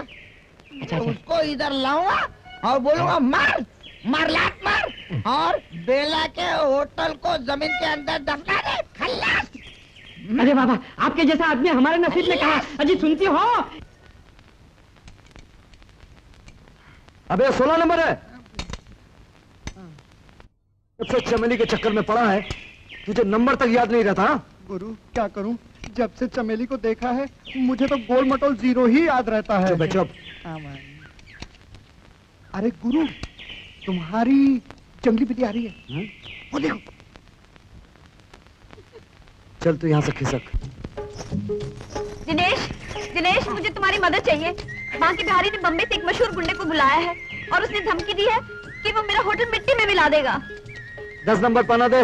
अच्छा, उसको इधर लाऊंगा और बोलूंगा मार मार लात मार, और बेला के होटल को जमीन के अंदर दफना दे, खल्लास। अरे बाबा, आपके जैसा आदमी हमारे नसीब में कहा। अजी सुनती हो? अबे 16 नंबर है। सबसे चमेली के चक्कर में पड़ा है, तुझे नंबर तक याद नहीं रहता? गुरु क्या करूं, जब से चमेली को देखा है मुझे तो गोल मटोल 0 ही याद रहता है। चुप चुप। अरे गुरु, तुम्हारी जंगली बिल्ली आ रही है। वो देखो। चल तू यहाँ से खिसक। दिनेश, दिनेश, मुझे तुम्हारी मदद चाहिए। बांके बिहारी ने बम्बई से एक मशहूर गुंडे को बुलाया है और उसने धमकी दी है कि वो मेरा होटल मिट्टी में मिला देगा। 10 नंबर पाना दे,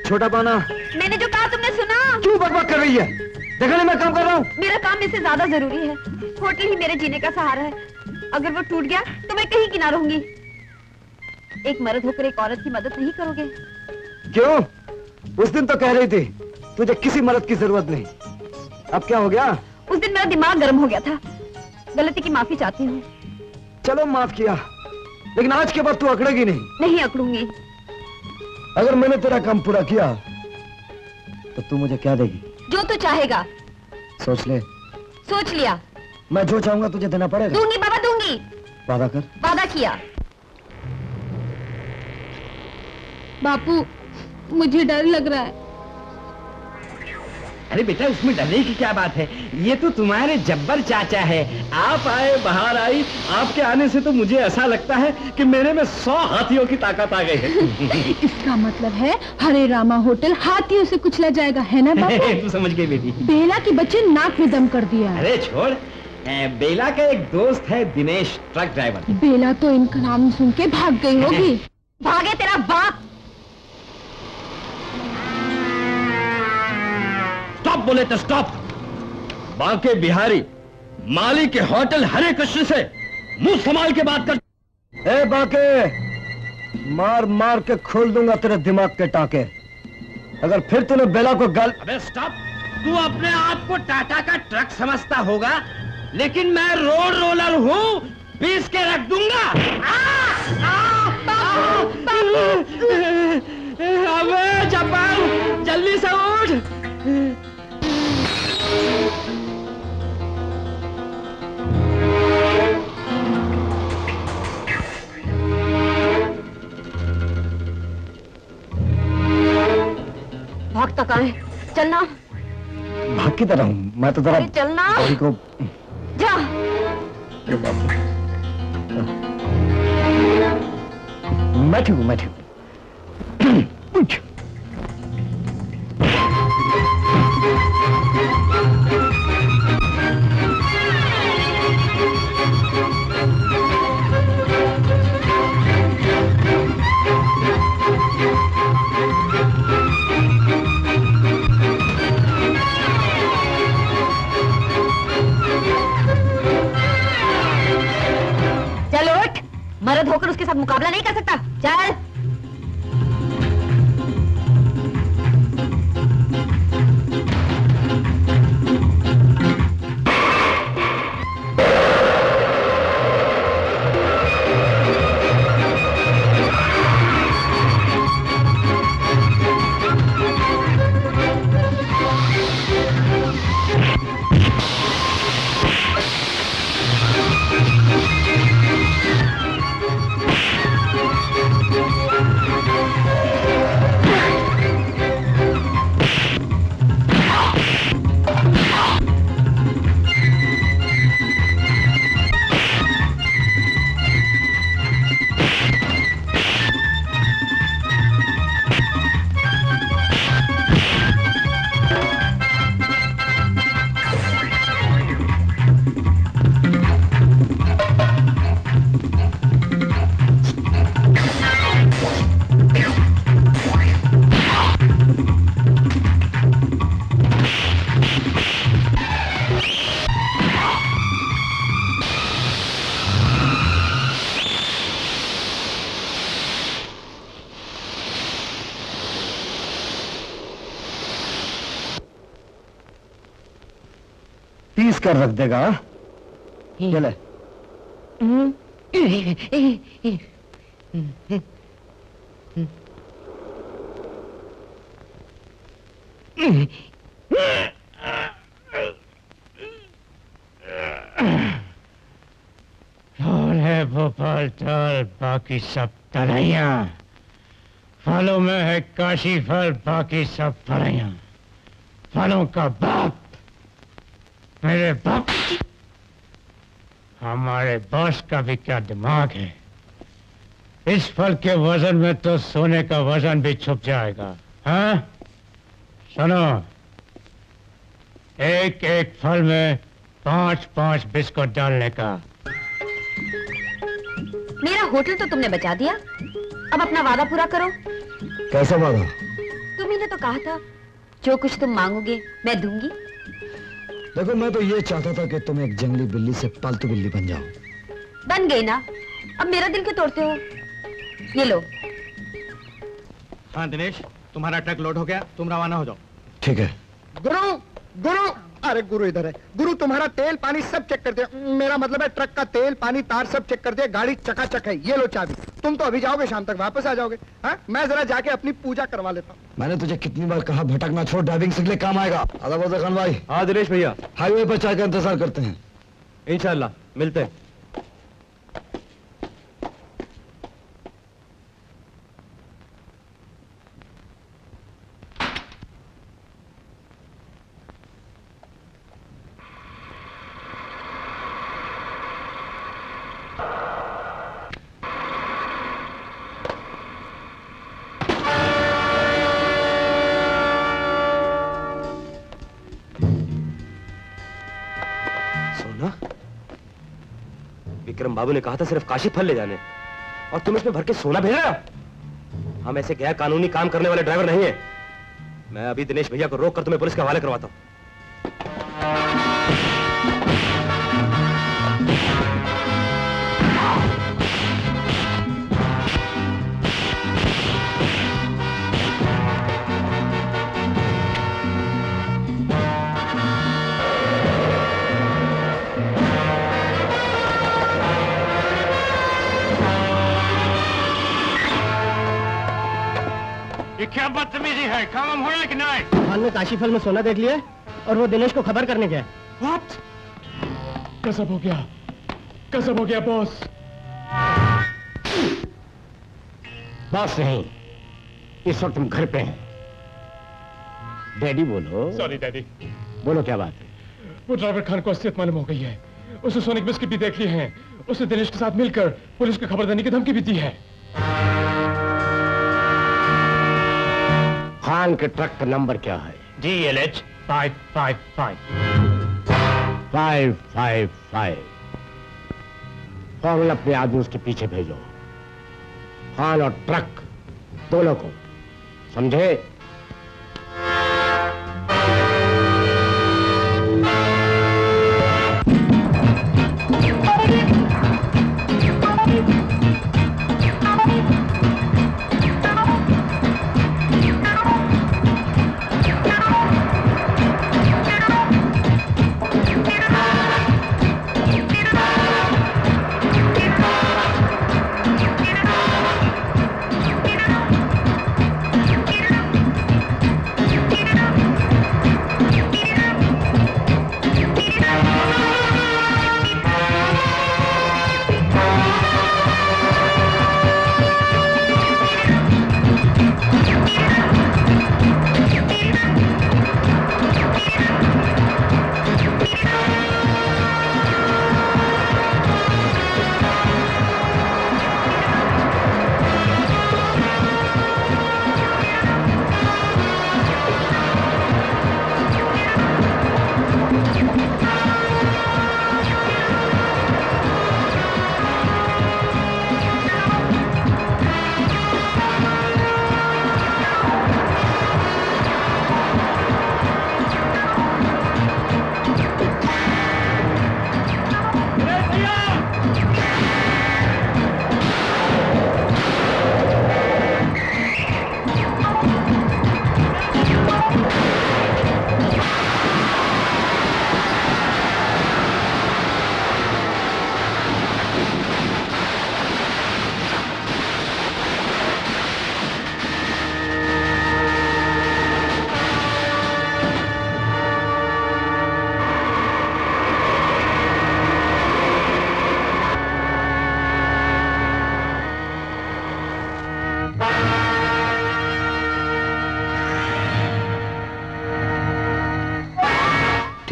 छोटा पाना। मैंने जो कहा तुमने सुना? क्यों बकबक कर रही है? देखा नहीं मैं काम कर रहा हूँ। मेरा काम इससे ज्यादा जरूरी है। होटल ही मेरे जीने का सहारा है। अगर वो टूट गया तो मैं कहीं की ना रहूंगी। एक मर्द होकर एक औरत की मदद नहीं करोगे? क्यों? उस दिन तो कह रही थी तुझे किसी मदद की जरूरत नहीं, अब क्या हो गया? उस दिन मेरा दिमाग गर्म हो गया था। गलती की माफी चाहती हूँ। चलो माफ किया, लेकिन आज के बाद तू अकड़ेगी नहीं। नहीं अकड़ूंगी। अगर मैंने तेरा काम पूरा किया तो तू मुझे क्या देगी? जो तू चाहेगा। सोच ले। सोच लिया। मैं जो चाहूंगा तुझे देना पड़ेगा। दूंगी बाबा, दूंगी। वादा कर। वादा किया। बापू, मुझे डर लग रहा है। अरे बेटा उसमें डरने की क्या बात है, ये तो तुम्हारे जब्बर चाचा है। आप आए बाहर आई, आपके आने से तो मुझे ऐसा लगता है कि मेरे में 100 हाथियों की ताकत आ गई है। इसका मतलब है हरे रामा होटल हाथियों से कुचला जाएगा, है ना बाबू? तू समझ गई बेटी। बेला के बच्चे नाक में दम कर दिया। अरे छोड़, बेला का एक दोस्त है दिनेश, ट्रक ड्राइवर। बेला तो इनका नाम सुन के भाग गई होगी। भागे तेरा बाप। स्टॉप बोले तो स्टॉप। बांके बिहारी माली के होटल हरे कृष्ण से मुंह संभाल के बात कर। ए बाके, मार मार के खोल दूंगा तेरे दिमाग के टाके अगर फिर तूने बेला को गाल। अबे स्टॉप, तू अपने आप को टाटा का ट्रक समझता होगा, लेकिन मैं रोड रोलर हूँ, पीस के रख दूंगा। अबे जब्बार, जल्दी से उठ। भागता कहाँ है? चलना। भाग की तरह हूँ मैं तो, जरा अरे चलना। बॉडी को जा। मैं ठीक हूँ, मैं ठीक हूँ। चल उठ, मर्द होकर उसके साथ मुकाबला नहीं कर सकता। चल। पीस कर रख देगा। चले। है भोपाल टाल, बाकी सब तलैया। फलों में है काशी फल, बाकी सब फलैया। फलों का बाप मेरे बाप। हमारे बॉस का भी क्या दिमाग है। इस फल के वजन में तो सोने का वजन भी छुप जाएगा। हाँ सुनो, एक एक फल में 5-5 बिस्कुट डालने का। मेरा होटल तो तुमने बचा दिया, अब अपना वादा पूरा करो। कैसा वादा? तुम्ही ने तो कहा था जो कुछ तुम मांगोगे मैं दूंगी। देखो मैं तो ये चाहता था कि तुम एक जंगली बिल्ली से पालतू बिल्ली बन जाओ। बन गई ना, अब मेरा दिल क्यों तोड़ते हो? ये लो। हाँ दिनेश, तुम्हारा ट्रक लोड हो गया, तुम रवाना हो जाओ। ठीक है। गुरु गुरु, अरे गुरु इधर है। गुरु तुम्हारा तेल पानी सब चेक कर दिया, मेरा मतलब है ट्रक का तेल पानी तार सब चेक कर दिया, गाड़ी चकाचक है। ये लो चाबी, तुम तो अभी जाओगे, शाम तक वापस आ जाओगे। हाँ मैं जरा जाके अपनी पूजा करवा लेता हूँ। मैंने तुझे कितनी बार कहा भटकना छोड़, ड्राइविंग सीख ले, काम आएगा। आदा खान भाई। हाँ दिनेश भैया, हाईवे पर चाय का इंतजार करते हैं। इंशाल्लाह मिलते हैं। विक्रम बाबू ने कहा था सिर्फ काशी फल ले जाने, और तुम इसमें भर के सोना भेज रहे हो? हम ऐसे गैर कानूनी काम करने वाले ड्राइवर नहीं है। मैं अभी दिनेश भैया को रोक कर तुम्हें पुलिस के हवाले करवाता हूं। ये क्या बदतमीजी है? काम हो रहा है कि नहीं? खान ने काशी फल में सोना देख लिया और वो दिनेश को खबर करने गया। What? गजब हो गया, गजब हो गया बॉस। बॉस नहीं, इस वक्त हम घर पे हैं। डैडी बोलो। Sorry daddy. बोलो क्या बात है? वो ड्राइवर खान को असलियत मालूम हो गई है। उसने सोनिक बिस्किट भी देख लिए हैं। उसने दिनेश के साथ मिलकर पुलिस को खबर देने की धमकी भी दी है। खान के ट्रक का नंबर क्या है? DLH 555 555। फौरन अपने आदमी उसके पीछे भेजो, खान और ट्रक दोनों को, समझे?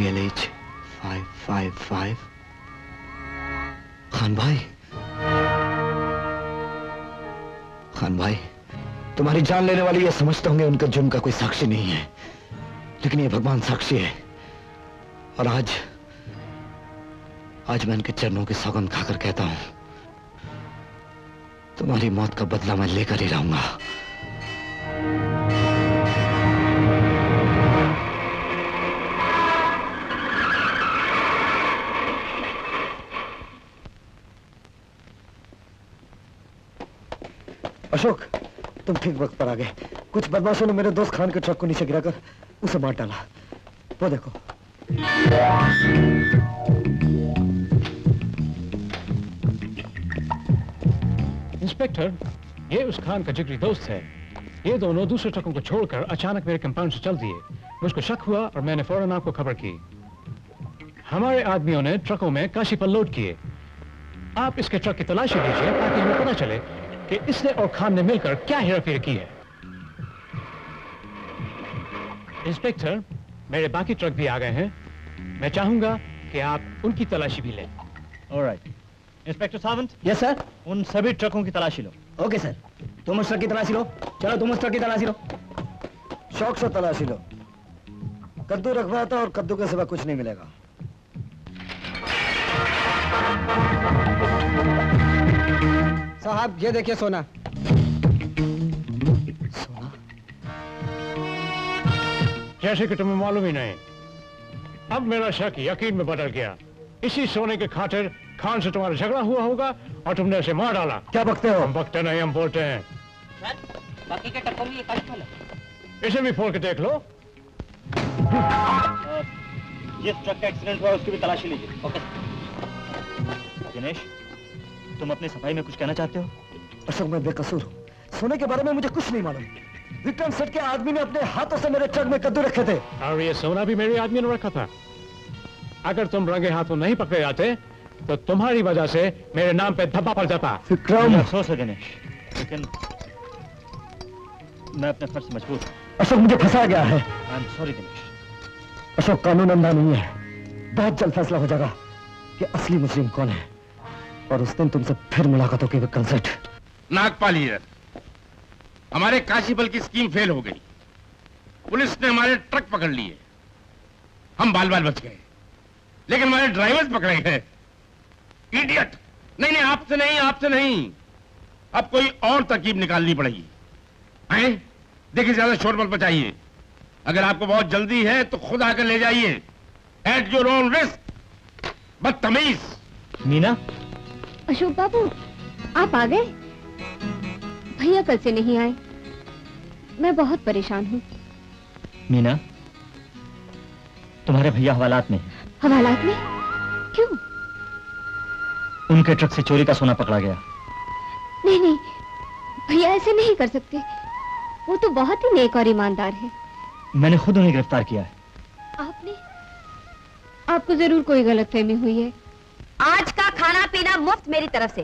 DLH 555। खान भाई, खान भाई, तुम्हारी जान लेने वाले ये समझते होंगे उनके जुर्म का कोई साक्षी नहीं है, लेकिन ये भगवान साक्षी है। और आज मैं इनके चरणों की सौगंध खाकर कहता हूं, तुम्हारी मौत का बदला मैं लेकर ही रहूंगा। अशोक, तुम ठीक वक्त पर आ गए। कुछ बदमाशों ने मेरे दोस्त खान के ट्रक को नीचे गिराकर उसे मार डाला। वो देखो। इंस्पेक्टर, ये उस खान का जिगरी दोस्त है। ये दोनों दूसरे ट्रकों को छोड़कर अचानक मेरे कंपाउंड से चल दिए। मुझको शक हुआ और मैंने फौरन आपको खबर की। हमारे आदमियों ने ट्रकों में काशी फल लोड किए। आप इसके ट्रक की तलाशी लीजिए ताकि हमें पता चले कि इसने और खान ने मिलकर क्या हेराफेरी की है। इंस्पेक्टर, मेरे बाकी ट्रक भी आ गए हैं। मैं चाहूंगा कि आप उनकी तलाशी भी लें। Alright. Inspector Sawant. Yes sir. उन सभी ट्रकों की तलाशी लो। Okay sir. तुम उस ट्रक की तलाशी लो। चलो तुम उस ट्रक की तलाशी लो। शौक से तलाशी लो। कद्दू रखवाता और कद्दू के सिवा कुछ नहीं मिलेगा। साहब ये देखिए सोना। जैसे कि तुम्हें मालूम ही नहीं, अब मेरा शक यकीन में बदल गया। इसी सोने के खातिर खान से तुम्हारा झगड़ा हुआ होगा और तुमने उसे मार डाला। क्या बकते हो? हम बकते नहीं, हम बोलते हैं। बाकी के टप्पों में ये काश फल है। इसे भी फोड़ के देख लो। जिस ट्रक का एक्सीडेंट हुआ उसकी भी तलाशी लीजिए। ओके दिनेश, तुम अपनी सफाई में कुछ कहना चाहते हो? अशोक, मैं बेकसूर हूँ। सोने के बारे में मुझे कुछ नहीं मालूम। विक्रम सेठ के आदमी ने अपने हाथों से मेरे ट्रक में कद्दू रखे थे। और ये सोना भी मेरे आदमी ने रखा था। अगर तुम रंगे हाथों नहीं पकड़े जाते तो तुम्हारी वजह से मेरे नाम पे धब्बा पड़ जाता। विक्रम, अफसोस है दिनेश, लेकिन मैं अपने फर्ज से मजबूर हूँ। अशोक, मुझे फंसा गया है। I am sorry Dinesh. Ashok, कानून अंधा नहीं है। बहुत जल्द फैसला हो जाएगा कि असली मुजरिम कौन है, और उस दिन तुमसे फिर मुलाकात होगी विक्रम सेठ। नागपाल हीर, हमारे काशीफल की स्कीम फेल हो गई। पुलिस ने हमारे ट्रक पकड़ लिए, हम बाल बाल बच गए, लेकिन हमारे ड्राइवर्स पकड़े गए। इडियट! नहीं नहीं, आपसे नहीं, आपसे नहीं, अब कोई और तरकीब निकालनी पड़ेगी। हैं? देखिए, ज्यादा शोर मत मचाइए। अगर आपको बहुत जल्दी है तो खुद आकर ले जाइए, एट योर ओन रिस्क। बदतमीज। मीना। अशोक बाबू, आप आ गए? भैया कल से नहीं आए, मैं बहुत परेशान हूँ। मीना, तुम्हारे भैया हवालात में हैं। हवालात में? क्यों? उनके ट्रक से चोरी का सोना पकड़ा गया। नहीं नहीं, भैया ऐसे नहीं कर सकते। वो तो बहुत ही नेक और ईमानदार है। मैंने खुद उन्हें गिरफ्तार किया है। आपने? आपको जरूर कोई गलतफहमी हुई है। आज का खाना पीना मुफ्त मेरी तरफ से,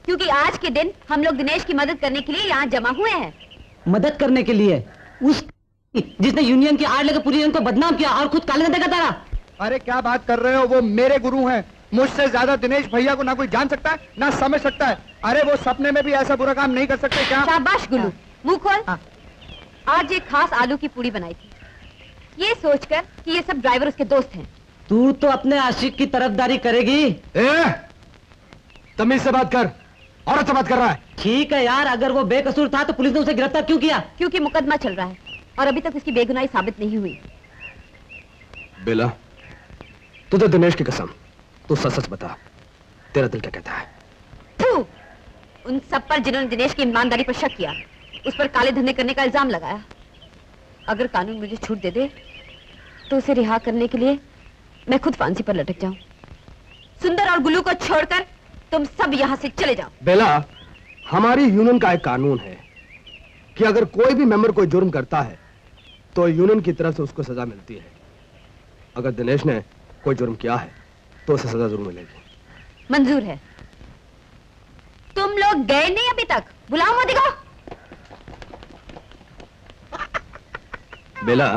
क्योंकि आज के दिन हम लोग दिनेश की मदद करने के लिए यहाँ जमा हुए हैं। मदद करने के लिए? उस जिसने यूनियन की आड़ लेकर पूरी यूनियन को बदनाम किया और खुद काले धंधे करता रहा। अरे क्या बात कर रहे हो, वो मेरे गुरु हैं। मुझसे ज्यादा दिनेश भैया को ना कोई जान सकता है ना समझ सकता है। अरे वो सपने में भी ऐसा बुरा काम नहीं कर सकते क्या? शाबाश गुल्लू, मुंह खोल। आज एक खास आलू की पूड़ी बनाई थी, ये सोचकर कि ये सब ड्राइवर उसके दोस्त हैं। तू तो अपने आशिक की तरफदारी करेगी। तमीज से बात कर, औरत से बात कर रहा है। ठीक है यार, अगर वो बेकसूर था तो पुलिस ने उसे गिरफ्तार क्यों किया? क्योंकि मुकदमा चल रहा है और अभी तक उसकी बेगुनाही साबित नहीं हुई। बेला, तुझे दिनेश की कसम, तू सच सच बता, तेरा दिल क्या कहता है? तू उन सब पर जिन्होंने दिनेश की ईमानदारी पर शक किया, उस पर काले धंधे करने का इल्जाम लगाया। अगर कानून मुझे छूट दे दे तो उसे रिहा करने के लिए मैं खुद फांसी पर लटक जाऊं। सुंदर और गुल्लू को छोड़कर तुम सब यहाँ से चले जाओ। बेला, हमारी यूनियन का एक कानून है कि अगर कोई भी मेंबर कोई जुर्म करता है तो यूनियन की तरफ से उसको सजा मिलती है। अगर दिनेश ने कोई जुर्म किया है तो उसे सजा जरूर मिलेगी। मंजूर है। तुम लोग गए नहीं अभी तक, बुलाओ मोदी को। बेला,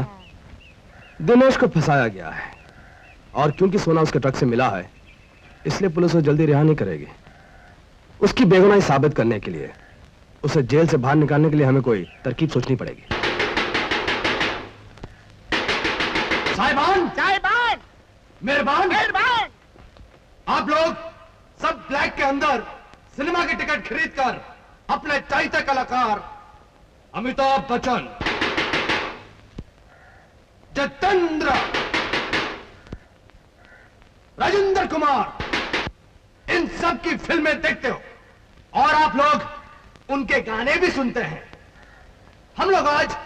दिनेश को फंसाया गया है और क्योंकि सोना उसके ट्रक से मिला है इसलिए पुलिस उसे जल्दी रिहा नहीं करेगी। उसकी बेगुनाही साबित करने के लिए, उसे जेल से बाहर निकालने के लिए हमें कोई तरकीब सोचनी पड़ेगी। साहिबान, साहिबान, मेहरबान, मेहरबान, आप लोग सब ब्लैक के अंदर सिनेमा की टिकट खरीदकर अपने चाहते कलाकार अमिताभ बच्चन, जितेंद्र, राजेंद्र कुमार, इन सब की फिल्में देखते हो और आप लोग उनके गाने भी सुनते हैं। हम लोग आज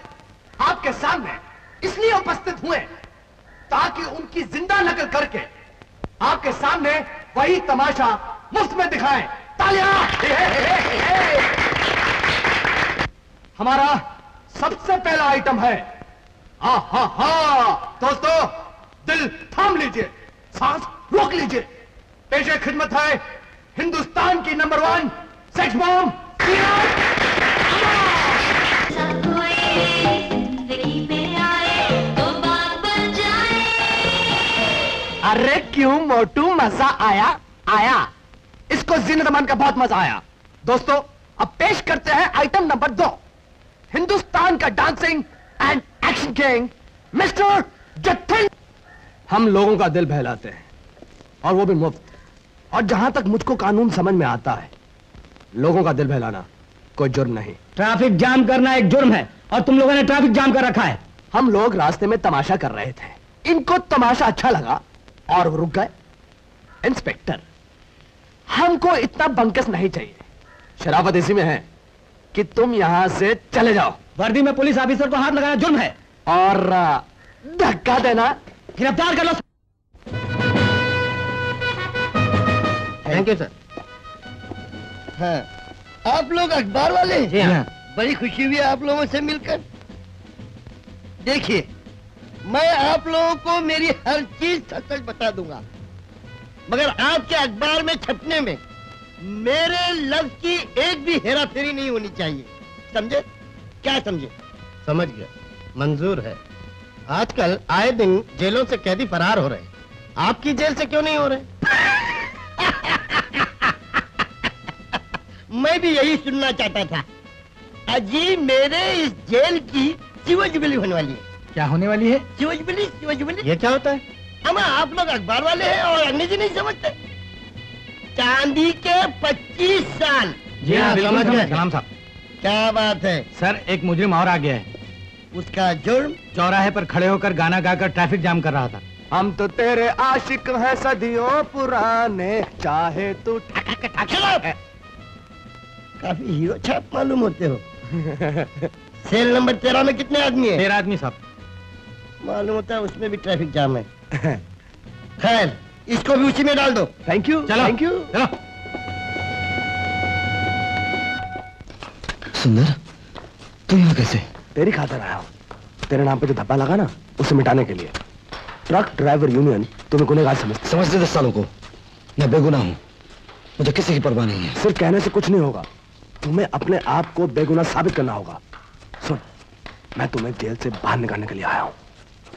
आपके सामने इसलिए उपस्थित हुए ताकि उनकी जिंदा नकल करके आपके सामने वही तमाशा मुफ्त में दिखाएं। तालियां! हमारा सबसे पहला आइटम है आहा हा। दोस्तों, दिल थाम लीजिए, सांस रोक लीजिए। पेशे खिदमत है हिंदुस्तान की नंबर 1 सेक्स बॉम्ब अरे क्यों मोटू, मजा आया? आया। इसको जीनत अमान का बहुत मजा आया। दोस्तों, अब पेश करते हैं आइटम नंबर 2, हिंदुस्तान का dancing and action king mister Jitendra. हम लोगों का दिल बहलाते हैं और वो भी मुफ्त। और जहां तक मुझको कानून समझ में आता है, लोगों का दिल बहलाना कोई जुर्म नहीं। ट्रैफिक जाम करना एक जुर्म है और तुम लोगों ने ट्रैफिक जाम कर रखा है। हम लोग रास्ते में तमाशा कर रहे थे, इनको तमाशा अच्छा लगा और वो रुक गए। इंस्पेक्टर, हमको इतना बंकस नहीं चाहिए। शराफत इसी में है कि तुम यहां से चले जाओ। वर्दी में पुलिस ऑफिसर को हाथ लगाना जुर्म है और धक्का देना। गिरफ्तार कर लो। Thank you sir. हाँ, आप लोग अखबार वाले? जी हाँ। बड़ी खुशी हुई आप लोगों से मिलकर। देखिए, मैं आप लोगों को मेरी हर चीज सच बता दूंगा, मगर आपके अखबार में छपने में मेरे लफ्ज की एक भी हेराफेरी नहीं होनी चाहिए। समझे? क्या समझे? समझ गया, मंजूर है। आजकल आए दिन जेलों से कैदी फरार हो रहे हैं, आपकी जेल से क्यों नहीं हो रहे? मैं भी यही सुनना चाहता था। अजी, मेरे इस जेल की शिवजुबली होने वाली है। क्या होने वाली है? शिवजुबली। ये क्या होता है? हम आप लोग अखबार वाले हैं और अंग्रेजी नहीं समझते। चांदी के 25 साल। जी हाँ, बिल्कुल समझ गए। सलाम साहब। क्या बात है सर, एक मुजरिम और आ गया है। उसका जुर्म? चौराहे पर खड़े होकर गाना गाकर ट्रैफिक जाम कर रहा था। हम तो तेरे आशिक हैं सदियों पुराने, चाहे तू। काफी हीरो छाप मालूम होते हो। सेल नंबर 13 में कितने आदमी है? 13 आदमी साहब। मालूम होता है उसमें भी ट्रैफिक जाम है। खैर, इसको भी उसी में डाल दो। Thank you. चलो, थैंक यू। चलो। सुंदर, तू यहाँ कैसे? तेरी खातिर आया हूँ। तेरे नाम पे जो धब्बा लगा ना, उसे मिटाने के लिए। ट्रक ड्राइवर यूनियन तुम्हें गुनहगार समझते। समझते 10 सालों को। मैं बेगुनाह हूँ, मुझे किसी की परवाह नहीं है। सिर्फ कहने से कुछ नहीं होगा, तुम्हें अपने आप को बेगुनाह साबित करना होगा। सुन, मैं तुम्हें जेल से बाहर निकालने के लिए आया हूँ।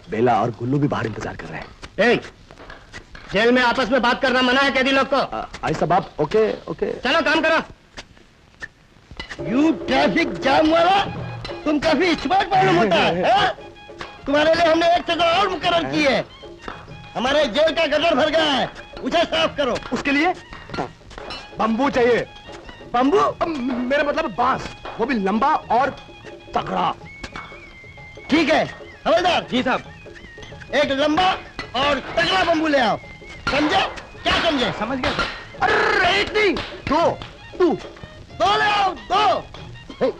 बेला और गुल्लू भी बाहर इंतजार कर रहे हैं। जेल में आपस में बात करना मना है कैदी लोग को। ऐसा बाप। ओके ओके, चलो काम करो। यू ट्रैफिक जाम वाला, तुम काफी स्मार्ट मालूम होता है? तुम्हारे लिए हमने एक जगह और मुकर्रर की है। हमारे जेल का गटर भर गया है, उसे साफ करो। उसके लिए बम्बू चाहिए। बम्बू? मेरा मतलब बांस, वो भी लंबा और तगड़ा। ठीक है हवलदार। जी साहब। एक लंबा और तगड़ा बम्बू ले आओ। समझे? क्या समझे? समझ गया। अरे एक नहीं, दो ले आओ, दो।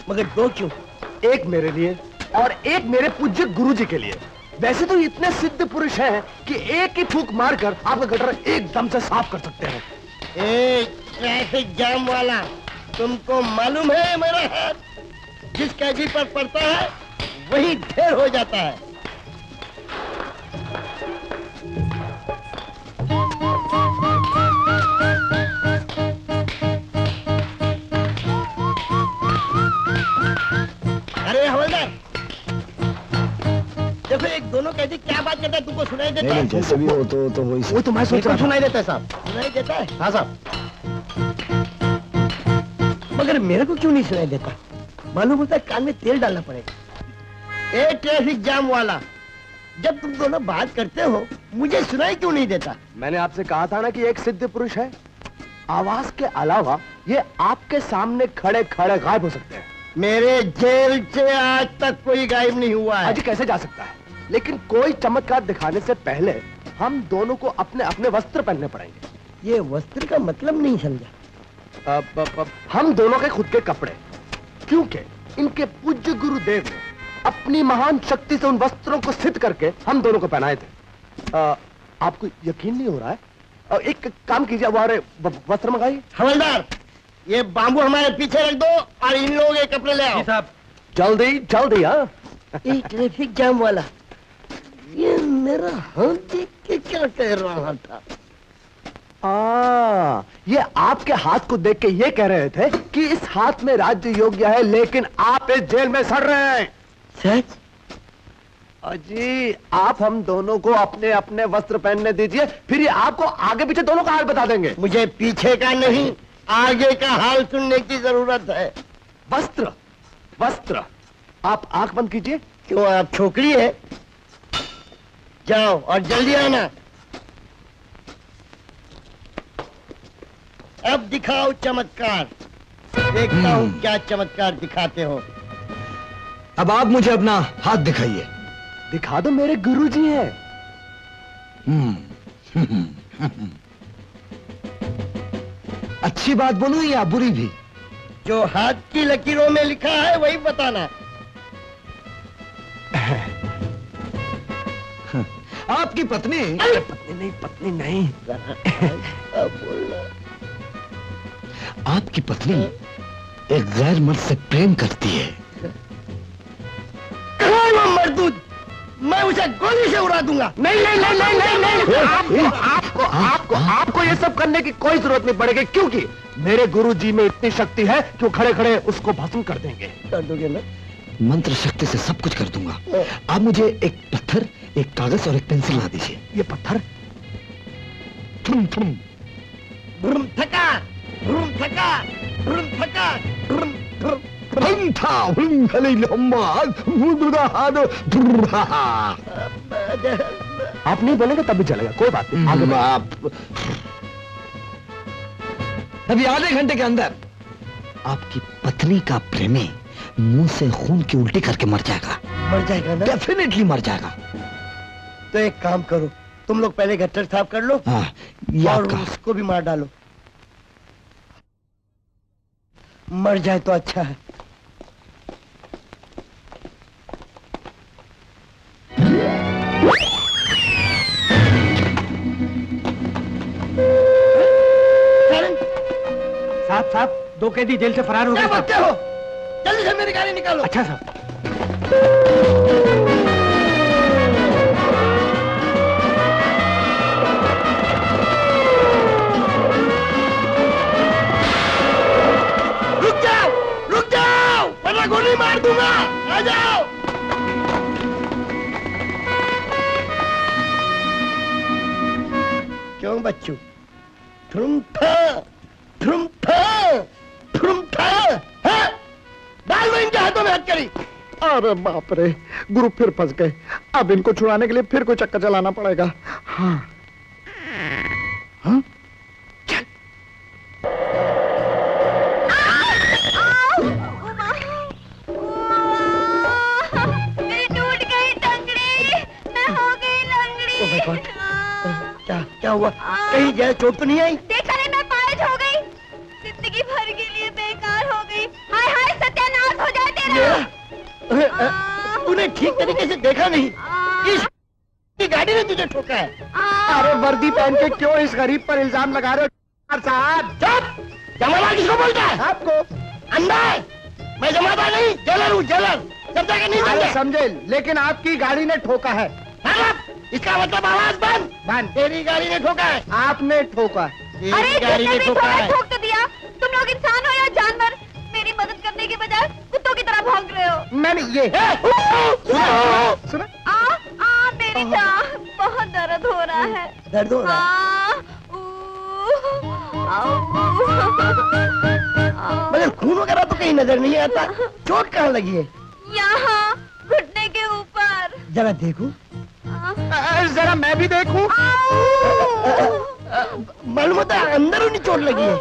मगर दो क्यों? एक मेरे लिए और एक मेरे पूज्य गुरुजी के लिए। वैसे तो इतने सिद्ध पुरुष हैं कि एक ही फूंक मारकर आपका गटर एकदम से साफ कर सकते हैं। ट्रैफिक जाम वाला, तुमको मालूम है मेरा हाथ जिस कैदी पर पड़ता है वही ढेर हो जाता है। अरे हवलदार, देखो एक दोनों कैदी क्या बात करता है, तुमको सुनाई देता है? जैसे भी हो तो वही तो मैं सोच रहा था। सुनाई देता है साहब? सुनाई देता है? हाँ साहब। मगर मेरे को क्यों नहीं सुनाई देता? मालूम होता है कान में तेल डालना पड़ेगा। ए ट्रैफिक जाम वाला, जब तुम दोनों बात करते हो मुझे सुनाई क्यों नहीं देता? मैंने आपसे कहा था ना कि एक सिद्ध पुरुष है। आवाज के अलावा ये आपके सामने खड़े खड़े गायब हो सकते हैं। मेरे जेल से आज तक कोई गायब नहीं हुआ है। अजी कैसे जा सकता है? लेकिन कोई चमत्कार दिखाने से पहले हम दोनों को अपने अपने वस्त्र पहनने पड़ेंगे। ये वस्त्र का मतलब नहीं समझा। हम दोनों के खुद के कपड़े, क्योंकि इनके पूज्य गुरुदेव ने अपनी महान शक्ति से उन वस्त्रों को सिद्ध करके हम दोनों को पहनाए थे। आपको यकीन नहीं हो रहा है? एक काम कीजिए, हमारे वस्त्र मंगाइए। हवलदार, ये बांबू हमारे पीछे रख दो और इन लोगों के कपड़े ले आओ। साहब। जल्दी जल्दी। हाँ, ट्रैफिक जाम वाला, ये मेरा हाथ देख के क्या कह रहा था? ये आपके हाथ को देख के ये कह रहे थे कि इस हाथ में राज्य योग्य है, लेकिन आप इस जेल में सड़ रहे हैं। सच? अजी, आप हम दोनों को अपने अपने वस्त्र पहनने दीजिए, फिर ये आपको आगे पीछे दोनों का हाल बता देंगे। मुझे पीछे का नहीं, आगे का हाल सुनने की जरूरत है। वस्त्र वस्त्र, आप आंख बंद कीजिए। क्यों, आप छोकरी है? जाओ और जल्दी आना। अब दिखाओ चमत्कार। देखता हूँ क्या चमत्कार दिखाते हो। अब आप मुझे अपना हाथ दिखाइए। दिखा दो, मेरे गुरुजी हैं। अच्छी बात बोलूं या बुरी भी? जो हाथ की लकीरों में लिखा है वही बताना। आपकी पत्नी? पत्नी नहीं। बोलना। आपकी पत्नी एक गैर मर्द से प्रेम करती है। कहाँ है वो मर्दूद? मैं उसे गोली से उड़ा दूंगा। नहीं नहीं नहीं नहीं नहीं, नहीं। आपको ये सब करने की कोई जरूरत नहीं पड़ेगी, क्योंकि मेरे गुरुजी में इतनी शक्ति है कि वो खड़े खड़े उसको भस्म कर देंगे। कर दोगे ना? मंत्र शक्ति से सब कुछ कर दूंगा। आप मुझे एक पत्थर, एक कागज और एक पेंसिल ला दीजिए। ये पत्थर? थुम थुम भ्रुम थका, भ्रुम थका, भ्रुम थका, भ्रुम भ्रुम भ्रुम था, भ्रुम खली लम्बा, आप नहीं बोलेंगे तब भी चलेगा, कोई बात नहीं। आगे आप अभी आधे घंटे के अंदर आपकी पत्नी का प्रेमी मुंह से खून की उल्टी करके मर जाएगा। मर जाएगा ना? डेफिनेटली मर जाएगा। तो एक काम करो, तुम लोग पहले गट्टर साफ कर लो। हाँ, और उसको भी मार डालो। मर जाए तो अच्छा है। साहब, 2 कैदी जेल से फरार हो गए। क्या बोलते हो? जल्दी से मेरी गाड़ी निकालो। अच्छा साहब। रुक जाओ, वरना गोली मार दूंगा। आ जाओ। क्यों बच्चू? डाल दो इनके हाथों में हथकड़ी। अरे बाप रे, गुरु फिर फंस गए। अब इनको छुड़ाने के लिए फिर कोई चक्कर चलाना पड़ेगा। हाँ हाँ, चल। मेरी टूट गई टंगड़ी, मैं हो गई लंगड़ी। क्या हुआ? कहीं ज्यादा चोट तो नहीं आई? देखा नहीं, मैं पायज हो गई। जिंदगी भर के लिए बेकार हो गई। हाय हाय, सत्यानाश हो जाए तेरा। तूने ठीक तरीके से देखा नहीं। इस गाड़ी ने तुझे ठोका है। अरे वर्दी पहन के क्यों इस गरीब पर इल्जाम लगा रहे हो साहब? चुप! जमादार किसको बोलता है? आपको। अंधा है? मैं जमादार नहीं, जेलर हूँ, जेलर। समझा कि नहीं समझे? समझे, लेकिन आपकी गाड़ी ने ठोका है। इसका मतलब आवाज बंद। तेरी गाड़ी ने ठोका है। आपने ठोका। अरे गाड़ी ने ठोका है। ठोक तो दिया। तुम लोग इंसान हो या जानवर? मेरी मदद करने के बजाय कुत्तों की तरह भौंक रहे हो। मैंने ये सुना? मेरी जान, बहुत दर्द हो रहा है। दर्द हो रहा है? मगर खून वगैरह तो कहीं नजर नहीं आता। चोट कहाँ लगी है? यहाँ घुटने के ऊपर। जरा देखूं। जरा मैं भी देखूं। मालूम होता है अंदर उन्हीं चोट लगी है।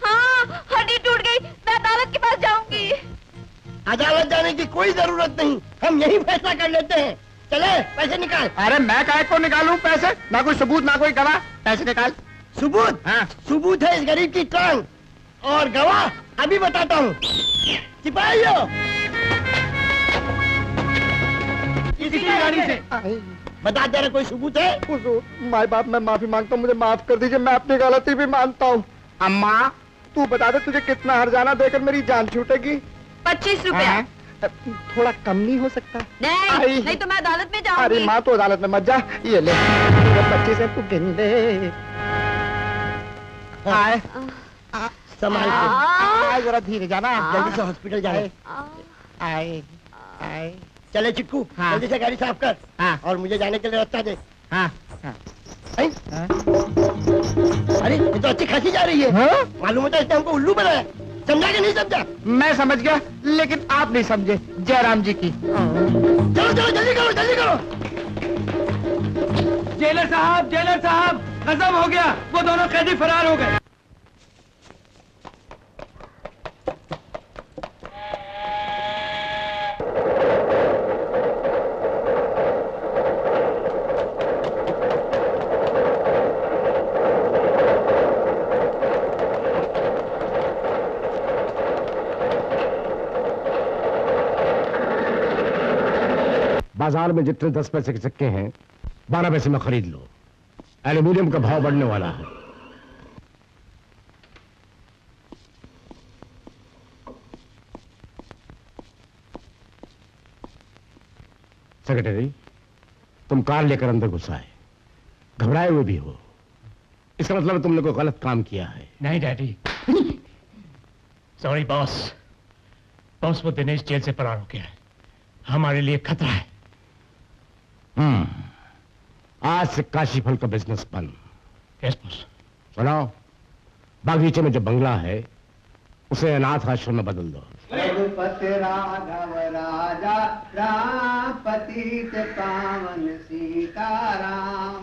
हाँ, हड्डी टूट गई। मैं अदालत के पास जाऊंगी। अदालत जाने की कोई जरूरत नहीं, हम यही फैसला कर लेते हैं। चले, पैसे निकाल। अरे मैं काहे को निकालूं पैसे? ना कोई सबूत, ना कोई गवाह। पैसे निकाल। सबूत? हाँ। सबूत है इस गरीब की टांग, और गवाह अभी बताता हूँ। सिपाहियों, इसी गाड़ी से बता दे रहा, कोई सबूत है? माँ बाप, मैं माफी मांगता हूँ, मुझे माफ कर दीजिए, मैं अपनी गलती भी मानता हूँ। अम्मा, तू बता दे तुझे कितना हर्जाना देकर मेरी जान छूटेगी? 25 रुपया। थोड़ा कम नहीं हो सकता? नहीं तो मैं अदालत में जाऊंगी। अरे माँ, तो अदालत में मत जा। ये ले 25 है, तू गिन ले। आए संभाल के। जरा धीरे जाना, जल्दी से हॉस्पिटल जाए। आए आए। चले चिक्कू, जल्दी से गाड़ी साफ कर। और मुझे जाने के लिए रास्ता दे। अरे ये तो अच्छी खासी जा रही है। मालूम होता है इसने हमको उल्लू बनाया। समझा कि नहीं समझा? मैं समझ गया, लेकिन आप नहीं समझे। जयराम जी की। चलो चलो, जल्दी करो, जल्दी करो। जेलर साहब, गजब हो गया, वो दोनों कैदी फरार हो गए। बाजार में जितने 10 पैसे के सिक्के हैं 12 पैसे में खरीद लो। एल्यूमिनियम का भाव बढ़ने वाला है। सेक्रेटरी, तुम कार लेकर अंदर घुस आए, घबराए हुए भी हो। इसका मतलब तुमने कोई गलत काम किया है। नहीं डैडी, सॉरी बॉस। बॉस, वो दिनेश जेल से फरार हो गया है, हमारे लिए खतरा है। आज से काशी फल का बिजनेस बंद। Yes boss. सुनो, बागीचे में जो बंगला है उसे अनाथ आश्रम में बदल दो। रघुपति राघव राजा राम पतित पावन सीताराम।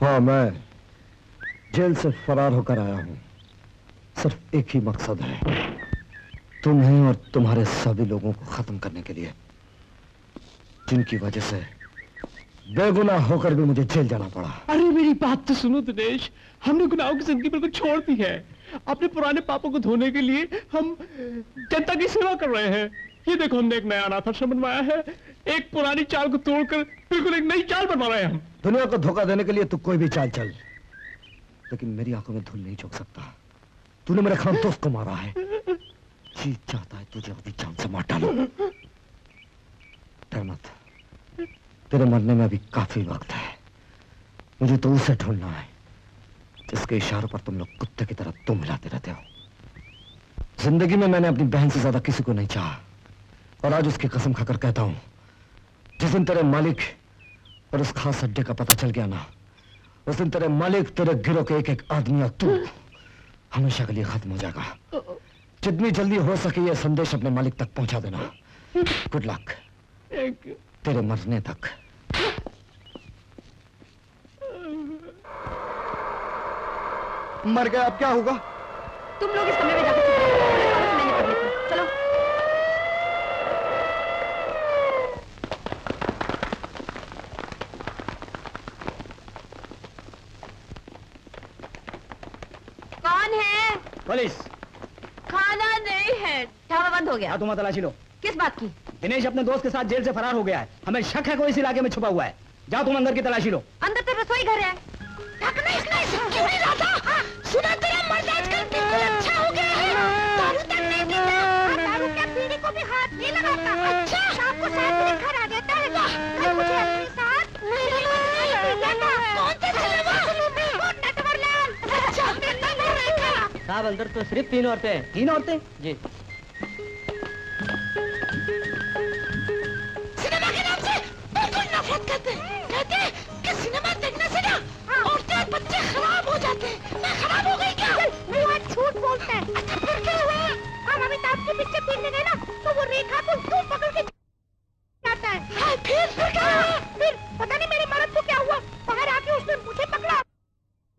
हाँ, मैं जेल से फरार होकर आया हूं। सिर्फ एक ही मकसद है, तुम्हें और तुम्हारे सभी लोगों को खत्म करने के लिए, जिनकी वजह से बेगुनाह होकर भी मुझे जेल जाना पड़ा। अरे मेरी बात तो सुनो दिनेश, हमने गुनाहों की जिंदगी बिल्कुल छोड़ दी है। अपने पुराने पापों को धोने के लिए हम जनता की सेवा कर रहे हैं। ये देखो, हमने एक नया अनाथ आश्रम बनवाया है। एक पुरानी चाल को तोड़कर बिल्कुल एक नई चाल बनवा रहे हैं हम। दुनिया को धोखा देने के लिए तू कोई भी चाल चल, लेकिन मेरी आंखों में धूल नहीं झोंक सकता। तूने मेरे खान दोस्त को मारा है। जी चाहता है तुझे अपनी जान से मार डालूं। डर मत, तेरे मरने में अभी काफी वक्त है। मुझे तो उसे ढूंढना है जिसके इशारों पर तुम लोग कुत्ते की तरह तुम हिलाते रहते हो। जिंदगी में मैंने अपनी बहन से ज्यादा किसी को नहीं चाहा, और आज उसकी कसम खाकर कहता हूं, जिस दिन तेरे मालिक और उस खास अड्डे का पता चल गया ना, उस दिन तेरे मालिक, तेरे गिरोह के एक एक आदमी और तू हमेशा के लिए खत्म हो जाएगा। जितनी जल्दी हो सके ये संदेश अपने मालिक तक पहुंचा देना। गुड लक तेरे मरने तक। मर गया, अब क्या होगा? तुम लोग इस कमरे में जाकर मैंने पढ़ लिया। चलो। कौन है? पुलिस। खाना नहीं है, ढाबा बंद हो गया। तुम तलाशी लो। किस बात की? दिनेश अपने दोस्त के साथ जेल से फरार हो गया है। हमें शक है कोई इस इलाके में छुपा हुआ है। जाओ तुम अंदर की तलाशी लो। अंदर तो रसोई घर है। सुना तेरा मर्द आजकल बिल्कुल अच्छा हो गया है। दारू तक नहीं पीता, दारू क्या पीने को भी हाथ नहीं लगाता। अच्छा, शाम को 7 बजे घर आ जाता है। कल मुझे अपने साथ कौन सा सिनेमा? नटवरलाल। अच्छा, रेखा साहब, अंदर तो सिर्फ 3 औरतें हैं। 3 औरतें? जी। सिनेमा के नाम से बिल्कुल नफरत करते हैं। कहते हैं कि सिनेमा देखने से ना औरतें और बच्चे खराब हो जाते हैं। मैं खराब हो गई क्या? वो आज झूठ बोलता है। अच्छा, फिर क्या हुआ? हम अमिताभ के पिक्चर देखने गए ना, तो वो रेखा को धूप पकड़ के जाता है। हाँ, फिर क्या हुआ? फिर पता नहीं मेरे मर्द को क्या हुआ। बाहर आके उसने मुझे पकड़ा,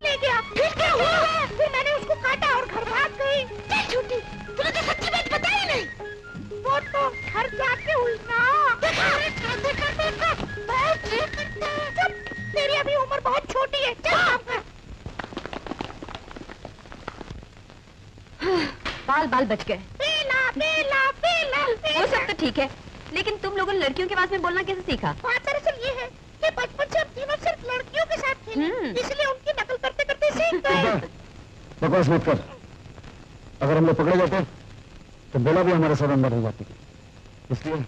ले गया। फिर क्या हुआ? फिर मैंने उसको काटा और घर भाग गई। चल झूठी, तूने तो सच्ची बात बताई नहीं। वो तो घर जाके हुई ना। देखा, तेरी अभी उम्र बहुत छोटी है। चल काम कर। बाल बाल बच गए। पीला पीला पीला वो सब तो ठीक है, लेकिन तुम लोगों ने लड़कियों के पास में बोलना कैसे सीखा? बात दरअसल ये है कि बचपन से हम तीनों सिर्फ लड़कियों के साथ खेले, इसलिए उनकी नकल करते करते सीख गए। बकवास मत कर। अगर हम लोग पकड़े जाते तो बेला भी हमारे साथ अंदर हो जाती, इसलिए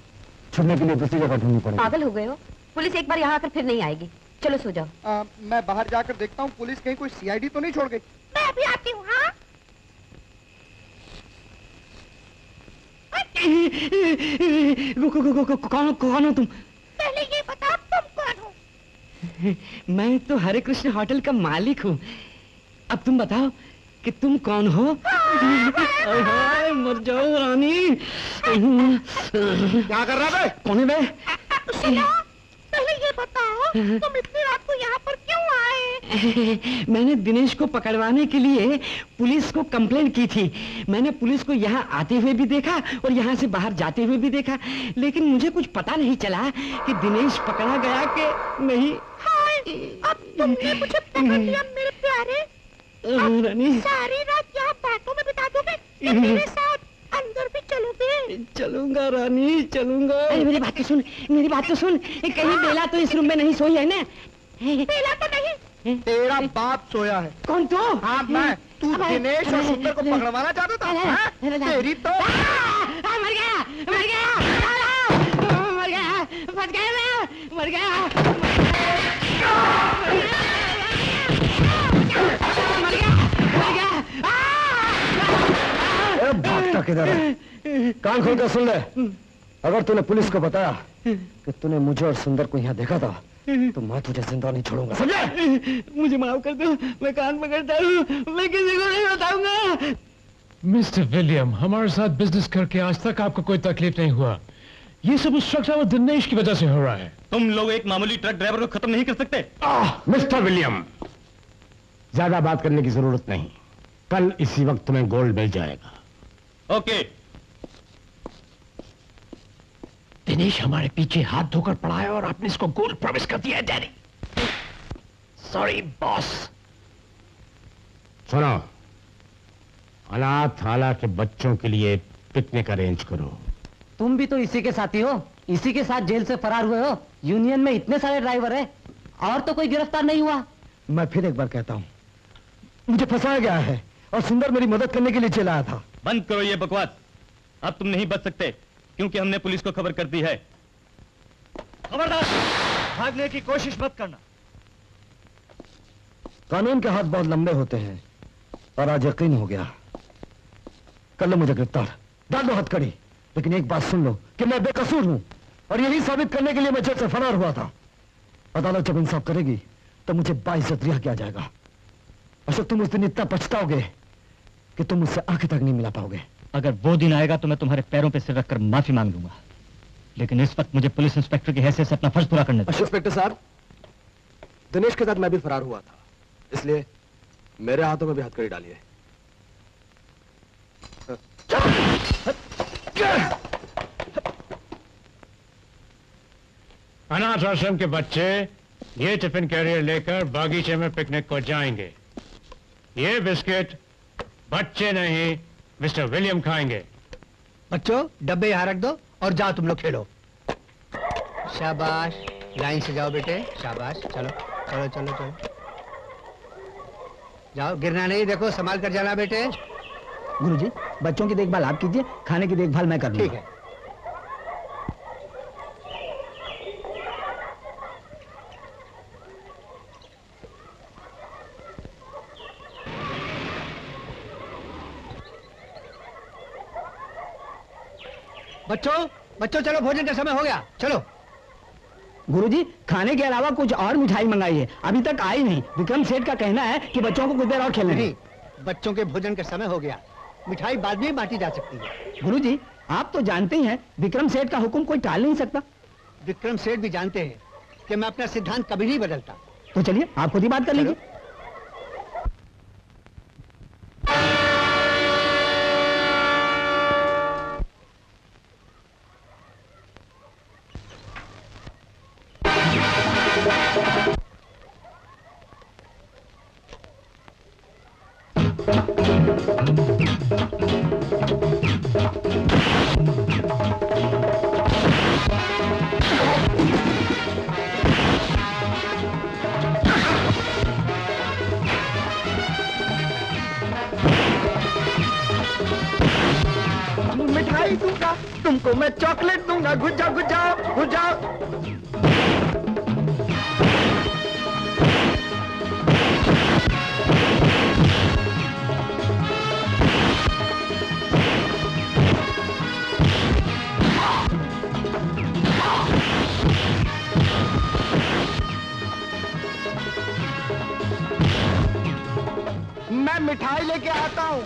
छुपने के लिए दूसरी जगह ढूंढनी पड़ेगी। पागल हो गए हो? पुलिस एक बार यहाँ आकर फिर नहीं आएगी। चलो सो जाओ। मैं बाहर जाकर देखता हूँ पुलिस कहीं कोई सीआईडी तो नहीं छोड़ गई। मैं अभी आती हूँ। हाँ, कौन हो तुम? पहले ये बताओ तुम कौन हो? मैं तो हरे कृष्ण होटल का मालिक हूँ। अब तुम बताओ कि तुम कौन हो? मर जाओ रानी। क्या कर रहा है? कौन है बे? सुनो, पहले ये बताओ तुम इतनी रात को यहाँ पर क्यों आए? मैंने दिनेश को पकड़वाने के लिए पुलिस को कंप्लेंट की थी। मैंने पुलिस को यहाँ आते हुए भी देखा और यहाँ से बाहर जाते हुए भी देखा, लेकिन मुझे कुछ पता नहीं चला कि दिनेश पकड़ा गया कि नहीं। हाय, अब तुमने मुझे पकड़ लिया मेरे प्यारे। रानी सारी रात यहाँ बातों में बिता दोगे या मेरे साथ अंदर भी चलोगे? चलूंगा रानी चलूंगा। अरे मेरी बात तो सुन, मेरी बात तो सुन। कहीं बेला तो इस रूम में नहीं सोई है ना? बेला तो नहीं, तेरा बाप सोया है। कौन तो? हाँ मैं। तू दिनेश और सुंदर को पकड़वाना चाहता था? हाँ? तेरी तो मर गया, मर गया, मर गया, फंस गया मैं, मर गया, मर गया, मर गया। भागता किधर है? कान खोल कर सुन ले। अगर तूने पुलिस को बताया कि तूने मुझे और सुंदर को यहाँ देखा था तो मैं तुझे जिंदा नहीं छोड़ूंगा, समझे? मुझे माफ कर दो, मैं कान पकड़ता हूँ, मैं किसी को नहीं बताऊंगा। मिस्टर विलियम, हमारे साथ बिजनेस करके आज तक आपको कोई तकलीफ नहीं हुआ। ये सब उस शख्स और दिनेश की वजह से हो रहा है। तुम लोग एक मामूली ट्रक ड्राइवर को खत्म नहीं कर सकते? मिस्टर विलियम, ज्यादा बात करने की जरूरत नहीं। कल इसी वक्त तुम्हें गोल्ड मिल जाएगा। ओके। दिनेश हमारे पीछे हाथ धोकर पड़ा है और आपने इसको गोल्ड प्रॉमिस कर दिया है डैडी। Sorry boss. सुनो, अनाथ हाला के बच्चों के लिए पिकनिक अरेंज करो। तुम भी तो इसी के साथी हो, इसी के साथ जेल से फरार हुए हो। यूनियन में इतने सारे ड्राइवर हैं और तो कोई गिरफ्तार नहीं हुआ। मैं फिर एक बार कहता हूँ, मुझे फंसाया गया है और सुंदर मेरी मदद करने के लिए चला आया था। बंद करो ये बकवास। अब तुम नहीं बच सकते क्योंकि हमने पुलिस को खबर कर दी है। खबरदार, भागने की कोशिश मत करना। कानून के हाथ बहुत लंबे होते हैं और आज यकीन हो गया। कर लो मुझे गिरफ्तार, डाल दो हथकड़ी, लेकिन एक बात सुन लो कि मैं बेकसूर हूं और यही साबित करने के लिए मैं जेल से फरार हुआ था। अदालत जब इंसाफ करेगी तो मुझे बाइज्जत रिहा किया जाएगा। अशोक, तुम उस दिन इतना पछताओगे कि तुम मुझसे आंखें तक नहीं मिला पाओगे। अगर वो दिन आएगा तो मैं तुम्हारे पैरों पे सिर रखकर माफी मांग लूंगा, लेकिन इस वक्त मुझे पुलिस इंस्पेक्टर की हैसियत से अपना फर्ज पूरा करने दो। इंस्पेक्टर साहब, दिनेश के साथ मैं भी फरार हुआ था, इसलिए मेरे हाथों में भी हथकड़ी डालिए। अनाथ आश्रम के बच्चे ये टिफिन कैरियर लेकर बागीचे में पिकनिक को जाएंगे। ये बिस्किट बच्चे नहीं मिस्टर विलियम खाएंगे। बच्चों, डब्बे यहाँ रख दो और जाओ तुम लोग खेलो। शाबाश, लाइन से जाओ बेटे, शाबाश। चलो चलो चलो चलो, जाओ, गिरना नहीं, देखो संभाल कर जाना बेटे। गुरुजी, बच्चों की देखभाल आप कीजिए, खाने की देखभाल मैं कर लूंगा। ठीक है। बच्चों बच्चों, चलो भोजन का समय हो गया, चलो। गुरुजी, खाने के अलावा कुछ और मिठाई मंगाई है, अभी तक आई नहीं। विक्रम सेठ का कहना है कि बच्चों को कुछ देर और खेलने नहीं, बच्चों के भोजन का समय हो गया, मिठाई बाद में बांटी जा सकती है। गुरुजी, आप तो जानते ही हैं विक्रम सेठ का हुक्म कोई टाल नहीं सकता। विक्रम सेठ भी जानते हैं कि मैं अपना सिद्धांत कभी नहीं बदलता। तो चलिए आप खुद ही बात कर लीजिए। मिठाई दूंगा तुमको, मैं चॉकलेट दूंगा, घुस जाओ घुस जाओ घुस जाओ। मैं मिठाई लेके आता हूँ।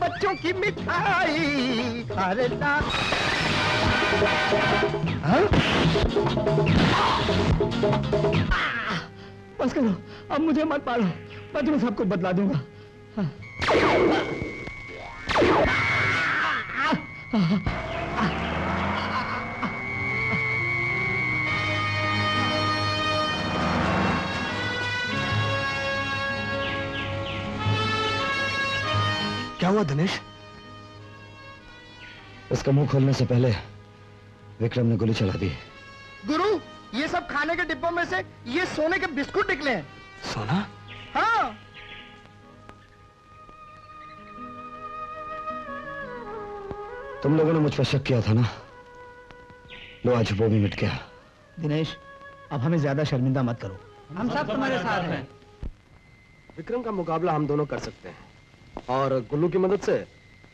बच्चों की मिठाई। अरे ना बस करो, अब मुझे मत मारो, मैं तुम्हें सब कुछ बदला दूंगा। क्या हुआ दिनेश? उसका मुंह खोलने से पहले विक्रम ने गोली चला दी। गुरु, ये सब खाने के डिब्बों में से ये सोने के बिस्कुट निकले हैं। सोना? हाँ। तुम लोगों ने मुझ पर शक किया था ना, लो आज वो भी मिट गया। दिनेश, अब हमें ज्यादा शर्मिंदा मत करो। हम सब तुम्हारे साथ हैं। विक्रम का मुकाबला हम दोनों कर सकते हैं और गुल्लू की मदद से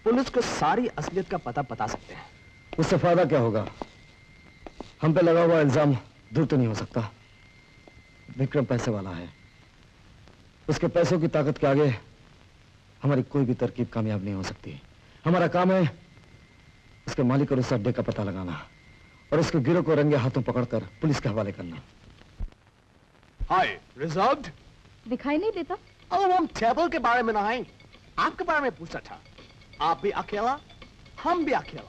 पुलिस को सारी असलियत का पता बता सकते हैं। उससे फायदा क्या होगा? हम पे लगा हुआ इल्जाम दूर तो नहीं हो सकता। विक्रम पैसे वाला है, उसके पैसों की ताकत के आगे हमारी कोई भी तरकीब कामयाब नहीं हो सकती। हमारा काम है उसके मालिक और उस अड्डे का पता लगाना और उसके गिरोह को रंगे हाथों पकड़कर पुलिस के हवाले करना। हाय, रिजर्व्ड? दिखाई नहीं देता। हम टेबल के बारे में नहीं, आपके बारे में पूछा था। आप भी अकेला, हम भी अकेला।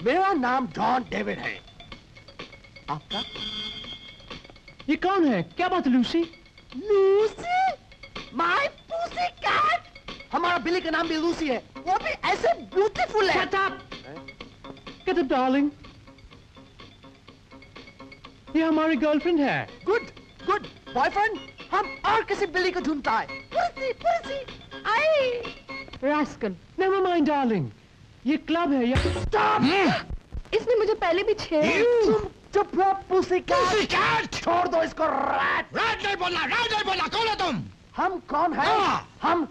मेरा नाम जॉन डेविड है। आपका? ये कौन है? क्या बात Lucy? Lucy? My pussy cat? हमारा बिल्ली का नाम भी लूसी है, वो भी ऐसे ब्यूटीफुल है। Shut up! Get up, darling. ये हमारी गर्लफ्रेंड है। गुड गुड बॉयफ्रेंड, हम और किसी बिल्ली को ढूंढता है। पुसी पुसी आई Rascal. Never mind, darling. ये क्लब है या स्टॉप! इसने मुझे पहले भी छेड़ा। तुम चुप रहो पुसी कैट। छोड़ दो इसको। रैट नहीं बोलना, राज नहीं बोलना। कौन हो तुम? हम कौन है? हम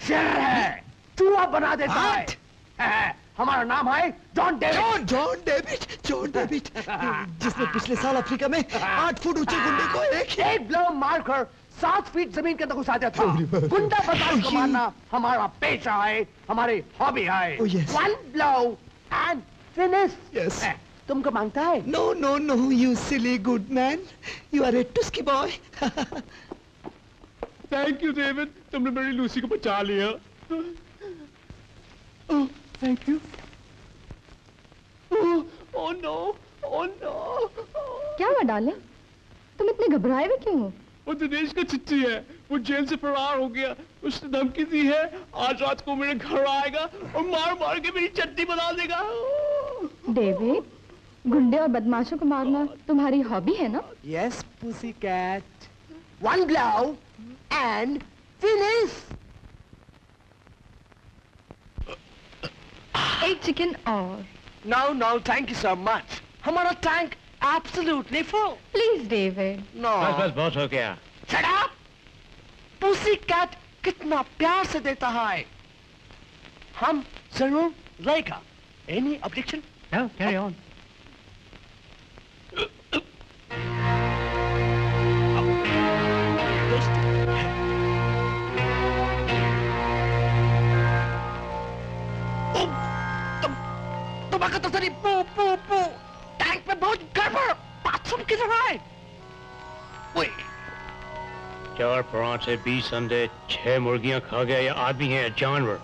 शेर है, चूहा बना देता है। हमारा नाम है John David. John David? John David जिसने पिछले साल अफ्रीका में 8 फुट ऊंचे गुंडे को एक ब्लो मारकर 7 फीट जमीन के अंदर घुसा दिया था। गुंडा बदमाश को मारना हमारा पेशा है, हमारी हॉबी है। One blow and finish. तुमको मांगता है? No no no, you silly good man, you are a tusky boy. Thank you David, तुमने मेरी लूसी को बचा लिया। Oh thank you. Oh no, oh no. क्या हुआ डार्लिंग, तुम इतने घबराए हुए क्यों हो? वो दिनेश का चिट्ठी है, वो जेल से फरार हो गया। उसने धमकी दी है आज रात को मेरे घर आएगा और मार मार के मेरी चटनी बना देगा। डेविड, गुंडे और बदमाशों को मारना तुम्हारी हॉबी है ना? Yes pussy cat. One blow and finish. एक चिकन और। No no thank you so much, हमारा tank absolutely full. Please David. No बस बहुत हो गया। Shut up. पुसी कैट कितना प्यार से देता है, हम जरूर लेगा। Any objection? No, carry on. तुम्हारा तो सरी पू पू पू। टैंक में बहुत गड़बड़। बाथरूम किधर है? ओए 4 परांठे, 20 अंडे, 6 मुर्गियां खा गया। ये आदमी है या जानवर?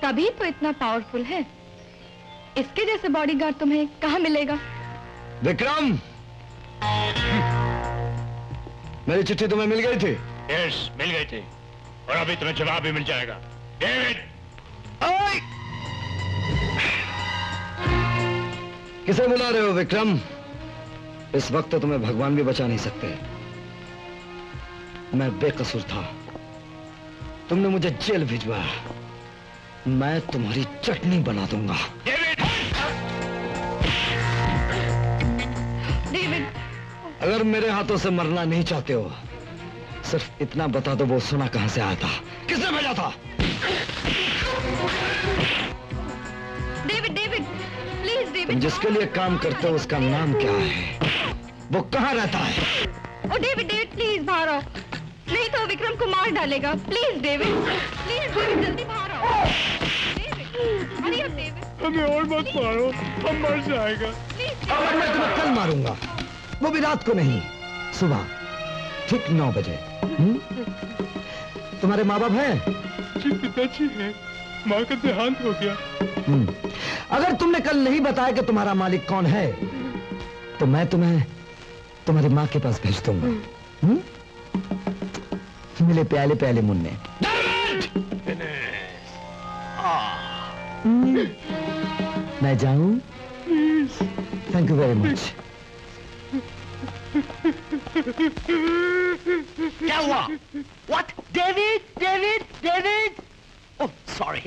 तभी तो इतना पावरफुल है। इसके जैसे बॉडीगार्ड तुम्हें कहाँ मिलेगा? विक्रम, मेरी चिट्ठी तुम्हें मिल गई थी? यस, मिल गई थी और अभी तुम्हें जवाब भी मिल जाएगा। डेविड! किसे बुला रहे हो विक्रम? इस वक्त तो तुम्हें भगवान भी बचा नहीं सकते। मैं बेकसूर था, तुमने मुझे जेल भिजवाया। मैं तुम्हारी चटनी बना दूंगा। डेविड, अगर मेरे हाथों से मरना नहीं चाहते हो, सिर्फ इतना बता दो, वो सोना कहां से आया था, किसने भेजा था? David, David, please David. तुम जिसके लिए काम करते हो उसका नाम क्या है? वो कहाँ रहता है? ओ डेविड, डेविड प्लीज बाहर आओ, नहीं तो विक्रम को मार डालेगा। प्लीज डेविड, प्लीज डेविड जल्दी बाहर आओ। हमें और मत मारो, हम मर जाएगा। और मैं तुम्हें कल मारूंगा, वो भी रात को नहीं, सुबह ठीक 9 बजे। तुम्हारे माँ बाप हैं? जी पिताजी है, माँ का देहांत हो गया। अगर तुमने कल नहीं बताया कि तुम्हारा मालिक कौन है, तो मैं तुम्हें तुम्हारी माँ के पास भेज दूंगा। मिले प्याले प्याले मुन्ने। मैं जाऊं? Thank you very much. क्या हुआ? What? David? David? David? Oh, sorry.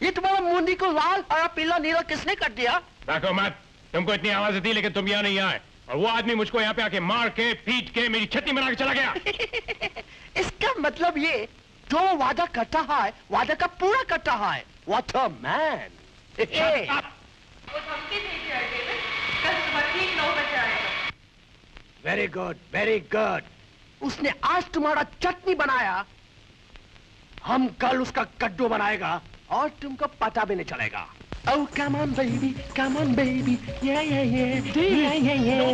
ये तुम्हारा मुंडी को लाल और पीला नीला किसने कर दिया? देखो मत, तुमको इतनी आवाज दी लेकिन तुम यहाँ नहीं आए, और वो आदमी मुझको यहाँ पे आके मार के पीट के मेरी छत्ती बना के चला गया। इसका मतलब ये जो वादा करता है वादा का पूरा करता है। What a man! Very good, very good. उसने आज तुम्हारा चटनी बनाया, हम कल उसका कड्डू बनाएगा और तुमको पता भी नहीं चलेगा। Oh, come on, baby, come on, baby, yeah, yeah, yeah, yeah, yeah, yeah.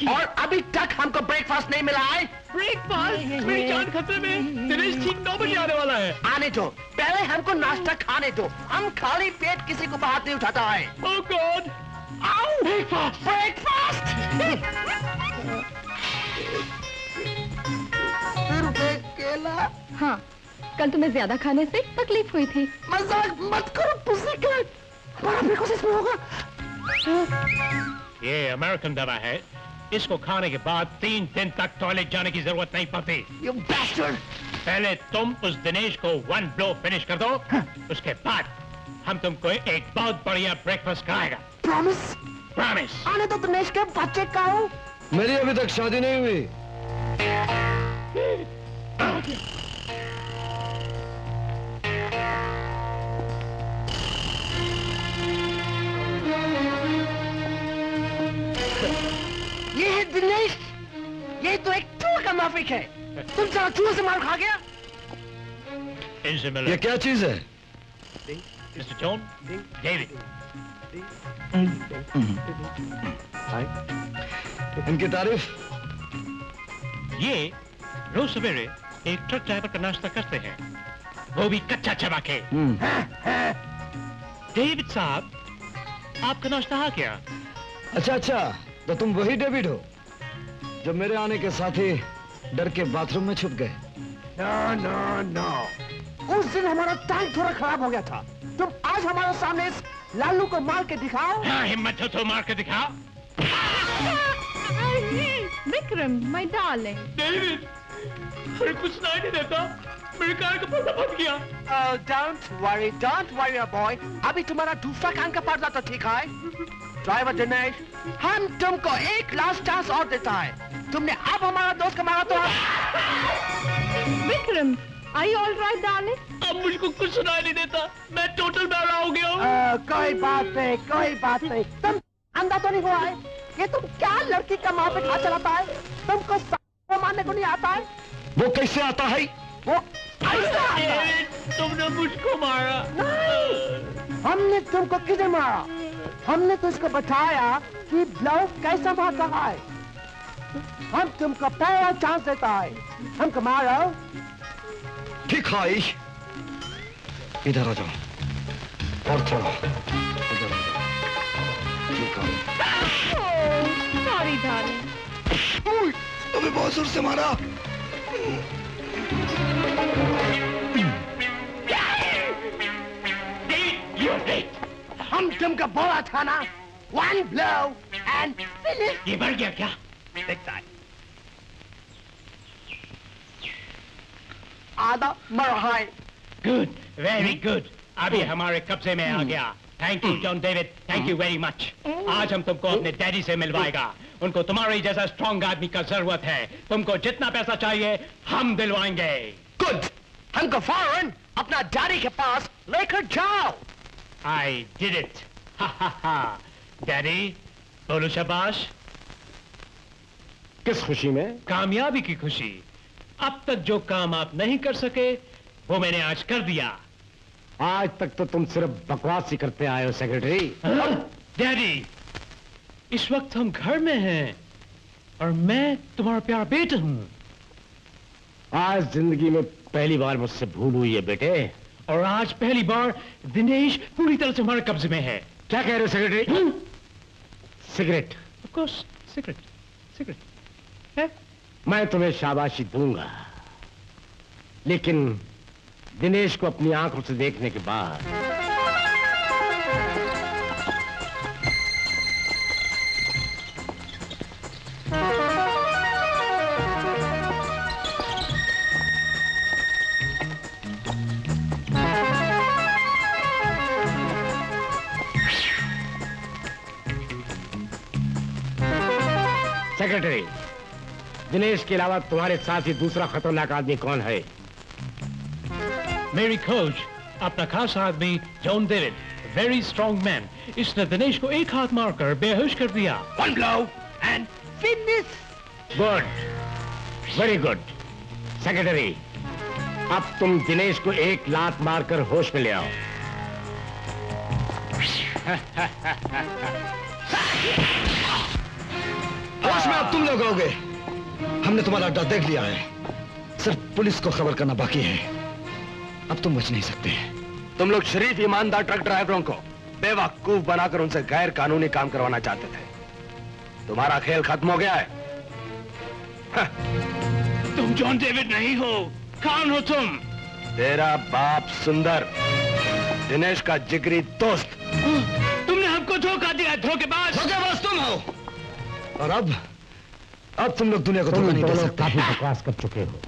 और अभी तक हमको ब्रेकफास्ट नहीं मिला है। ब्रेकफास्ट? मेरी जान खतरे में। दिनेश ठीक 9 बजे आने वाला है। आने दो, पहले हमको नाश्ता खाने दो। हम खाली पेट किसी को बात नहीं उठाता है। Oh God! आओ, ब्रेकफास्ट, ब्रेकफास्ट। केला? हाँ, कल तुम्हें ज्यादा खाने से तकलीफ हुई थी। मजाक मत करो पुसीकैट, हमारा ब्रेकफास्ट इसमें होगा। ये अमेरिकन दवा है, इसको खाने के बाद 3 दिन तक टॉयलेट जाने की जरूरत नहीं पड़ती। You bastard! पहले तुम उस दिनेश को 1 ब्लो फिनिश कर दो, उसके बाद हम तुमको एक बहुत बढ़िया ब्रेकफास्ट कराएगा। प्रॉमिस? प्रॉमिस। आने तो दिनेश के बच्चे का हो। मेरी अभी तक शादी नहीं हुई। ये है दिनेश, ये तो एक चूहे का माफिक है। तुम जरा चूहे से मार खा गया। इनसे मिलो। ये क्या चीज है? Mister John, David. इनकी तारीफ? ये रोज सवेरे एक ट्रक ड्राइवर का नाश्ता करते हैं, वो भी कच्चा चबा के। डेविड साहब, आपका नाश्ता आ गया। अच्छा अच्छा, तो तुम वही डेविड हो जो मेरे आने के साथ ही डर के बाथरूम में छुप गए। नो नो नो, उस दिन हमारा टैंक थोड़ा खराब हो गया था। तुम आज हमारे सामने इस लालू को मार के दिखाओ। हाँ, हिम्मत हो तो मार के दिखाओ। Vikram, my darling. डेविड, मेरे कुछ सुनाई नहीं देता, मेरे कान का पर्दा फट गया। Don't worry, boy. अभी तुम्हारा दूसरा कान का पर्दा तो ठीक है। ड्राइवर दिनेश, हम तुमको एक लास्ट चांस और देता है। तुमने अब हमारा दोस्त को मारा तो Vikram, are you all right, darling? अब मुझको कुछ सुनाई नहीं देता, मैं टोटल बहरा हो गया हूँ। कोई बात नहीं, कोई बात नहीं। तुम अंधा तो नहीं हुआ है? ये तुम क्या लड़की का माँ पे हाथ चलाता है? तुमको मारने को नहीं आता है? वो कैसे आता है? वो ऐसा आता है। तुमने मुझको मारा। नहीं, हमने तुमको किधर मारा? हमने तो इसको बताया कि ब्लो कैसा मारता है। हम तुमको पहला चांस देता है, हमको मारो। ठीक है, इधर आ जाओ और थोड़ा इधर आ जाओ। ठीक है। Sorry, darling. तुम्हें बहुत जोर से मारा। हम तुमको बोला था ना, 1 blow and finish. ये बढ़ गया क्या? देखता है। आधा मर है। Good, very good. अभी हमारे कब्जे में आ गया। Thank you John David, thank you very much. आज हम तुमको अपने डैडी से मिलवाएगा। उनको तुम्हारे जैसा स्ट्रॉन्ग आदमी का जरूरत है। तुमको जितना पैसा चाहिए हम दिलवाएंगे। गुड, हमको फौरन अपना डैडी के पास लेकर जाओ। I did it. Ha ha ha. Daddy, बोलो शाबाश। किस खुशी में? कामयाबी की खुशी। अब तक जो काम आप नहीं कर सके वो मैंने आज कर दिया। आज तक तो तुम सिर्फ बकवास ही करते आए हो सेक्रेटरी। डैडी, इस वक्त हम घर में हैं और मैं तुम्हारा प्यारा बेटा हूं। आज जिंदगी में पहली बार मुझसे भूल हुई है बेटे। और आज पहली बार दिनेश पूरी तरह से हमारे कब्जे में है। क्या कह रहे हो secretary? Cigarette? Of course, cigarette. Cigarette है? मैं तुम्हें शाबाशी दूंगा, लेकिन दिनेश को अपनी आंखों से देखने के बाद सेक्रेटरी, दिनेश के अलावा तुम्हारे साथ ही दूसरा खतरनाक आदमी कौन है? मेरी खोज, अपना खास आदमी John David, very strong man. इसने दिनेश को एक हाथ मारकर बेहोश कर दिया। One blow and finish. Good, very good. Secretary, अब तुम दिनेश को एक लात मारकर होश में ले आओ। होश में अब तुम लोग आओगे। हमने तुम्हारा अड्डा देख लिया है, सिर्फ पुलिस को खबर करना बाकी है। अब तुम बच नहीं सकते। तुम लोग शरीफ ईमानदार ट्रक ड्राइवरों को बेवकूफ बनाकर उनसे गैर कानूनी काम करवाना चाहते थे। तुम्हारा खेल खत्म हो गया है। तुम जॉन डेविड नहीं हो। कौन हो तुम? तेरा बाप सुंदर, दिनेश का जिगरी दोस्त। तुमने हमको धोखा दिया, धोखेबाज। धोखेबाज तुम हो। और अब तुम लोग दुनिया को धोखा नहीं दे सकते। काफी बकवास कर चुके हो।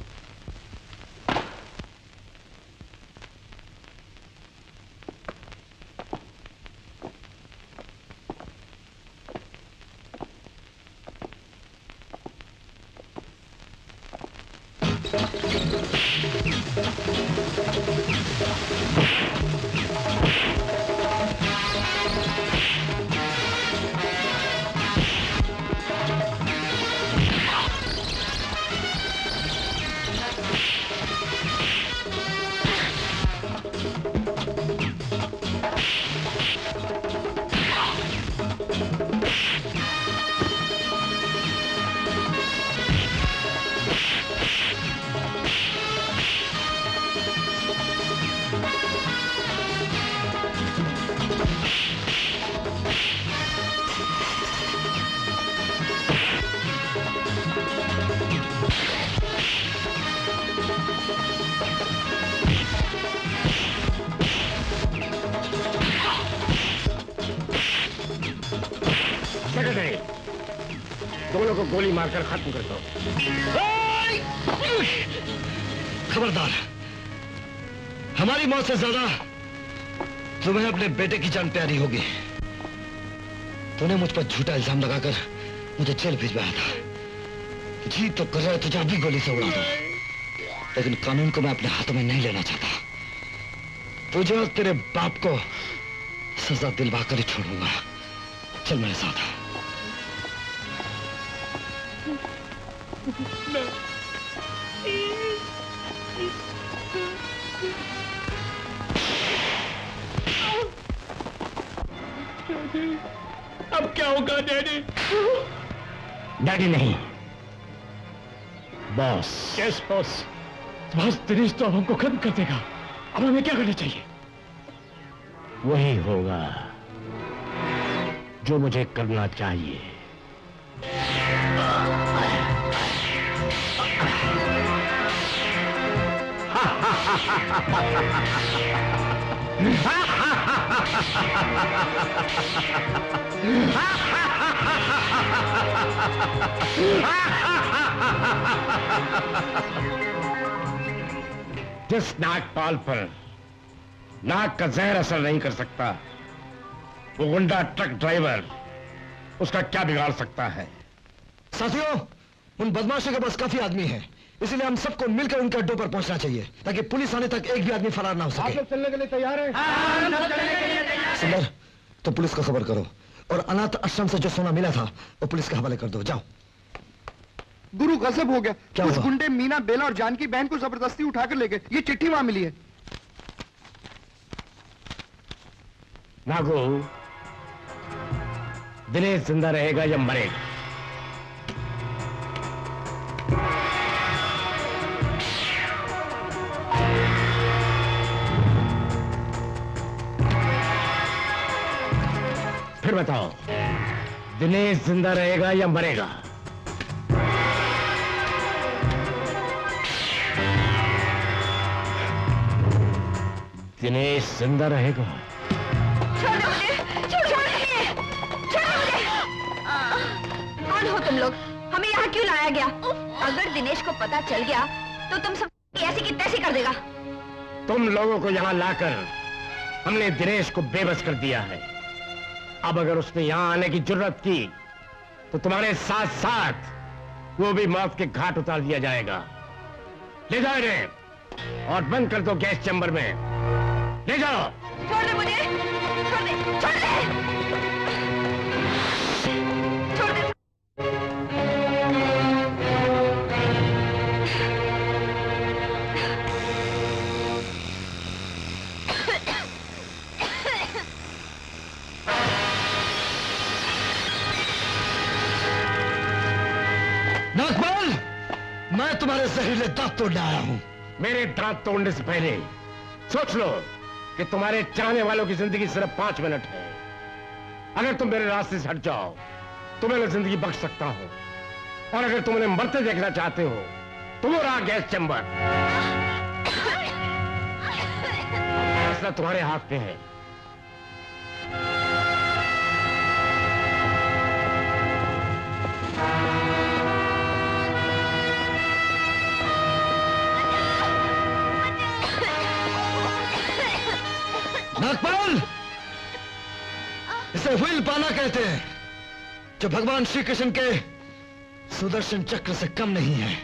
दोनों को गोली मारकर खत्म कर दो। खबरदार, हमारी मौत से ज्यादा तुम्हें अपने बेटे की जान प्यारी होगी। तूने मुझ पर झूठा इल्जाम लगाकर मुझे जेल भिजवाया था। जी तो कर रहा है तुझे अभी गोली से उड़ा दो, लेकिन कानून को मैं अपने हाथों में नहीं लेना चाहता। तुझे और तेरे बाप को सजा दिलवा कर ही छोड़ूंगा। चल मेरे साथ। अब क्या होगा डैडी? डैडी नहीं, boss. Yes boss. Boss, Dinesh तो अब हमको खत्म कर देगा। अब हमें क्या करना चाहिए? वही होगा जो मुझे करना चाहिए। जिस नागपाल पर नाग का जहर असर नहीं कर सकता, वो गुंडा ट्रक ड्राइवर उसका क्या बिगाड़ सकता है? साथियों, उन बदमाशों के पास काफी आदमी हैं, इसलिए हम सबको मिलकर उनके अड्डों पर पहुंचना चाहिए ताकि पुलिस आने तक एक भी आदमी फरार ना हो सके। आप लोग चलने के लिए तैयार हैं? हम सब चलने के लिए तैयार हैं। सुंदर, तो पुलिस को खबर करो और अनाथ आश्रम से जो सोना मिला था वो पुलिस के हवाले कर दो। जाओ। गुरु गजब हो गया। क्या कुछ हुआ? गुंडे मीना, बेला और जानकी बहन को जबरदस्ती उठाकर ले गए। ये चिट्ठी वहां मिली है। नागू, दिनेश जिंदा रहेगा या मरेगा? फिर बताओ, दिनेश जिंदा रहेगा या मरेगा? दिनेश जिंदा रहेगा। कौन हो तुम लोग? हमें यहाँ क्यों लाया गया? अगर दिनेश को पता चल गया तो तुम सब ऐसी की तैसी कर देगा। तुम लोगों को यहाँ लाकर हमने दिनेश को बेबस कर दिया है। अब अगर उसने यहाँ आने की जुर्रत की तो तुम्हारे साथ साथ वो भी मौत के घाट उतार दिया जाएगा। ले जाओ इन्हें और बंद कर दो गैस चैम्बर में। ले जाओ। छोड़ दे मुझे, छोड़ दे, छोड़ दे, छोड़ दे। नागपाल, मैं तुम्हारे जहरीले दांत तोड़ने आया हूं। मेरे दांत तोड़ने से पहले सोच लो कि तुम्हारे चाहने वालों की जिंदगी सिर्फ 5 मिनट है। अगर तुम मेरे रास्ते से हट जाओ तो मैं जिंदगी बख्श सकता हूं, और अगर तुम उन्हें मरते देखना चाहते हो तो वो रहा गैस चैम्बर। फैसला तुम्हारे हाथ में है। नागपाल, इसे व्हील पाना कहते हैं, जो भगवान श्री कृष्ण के सुदर्शन चक्र से कम नहीं है।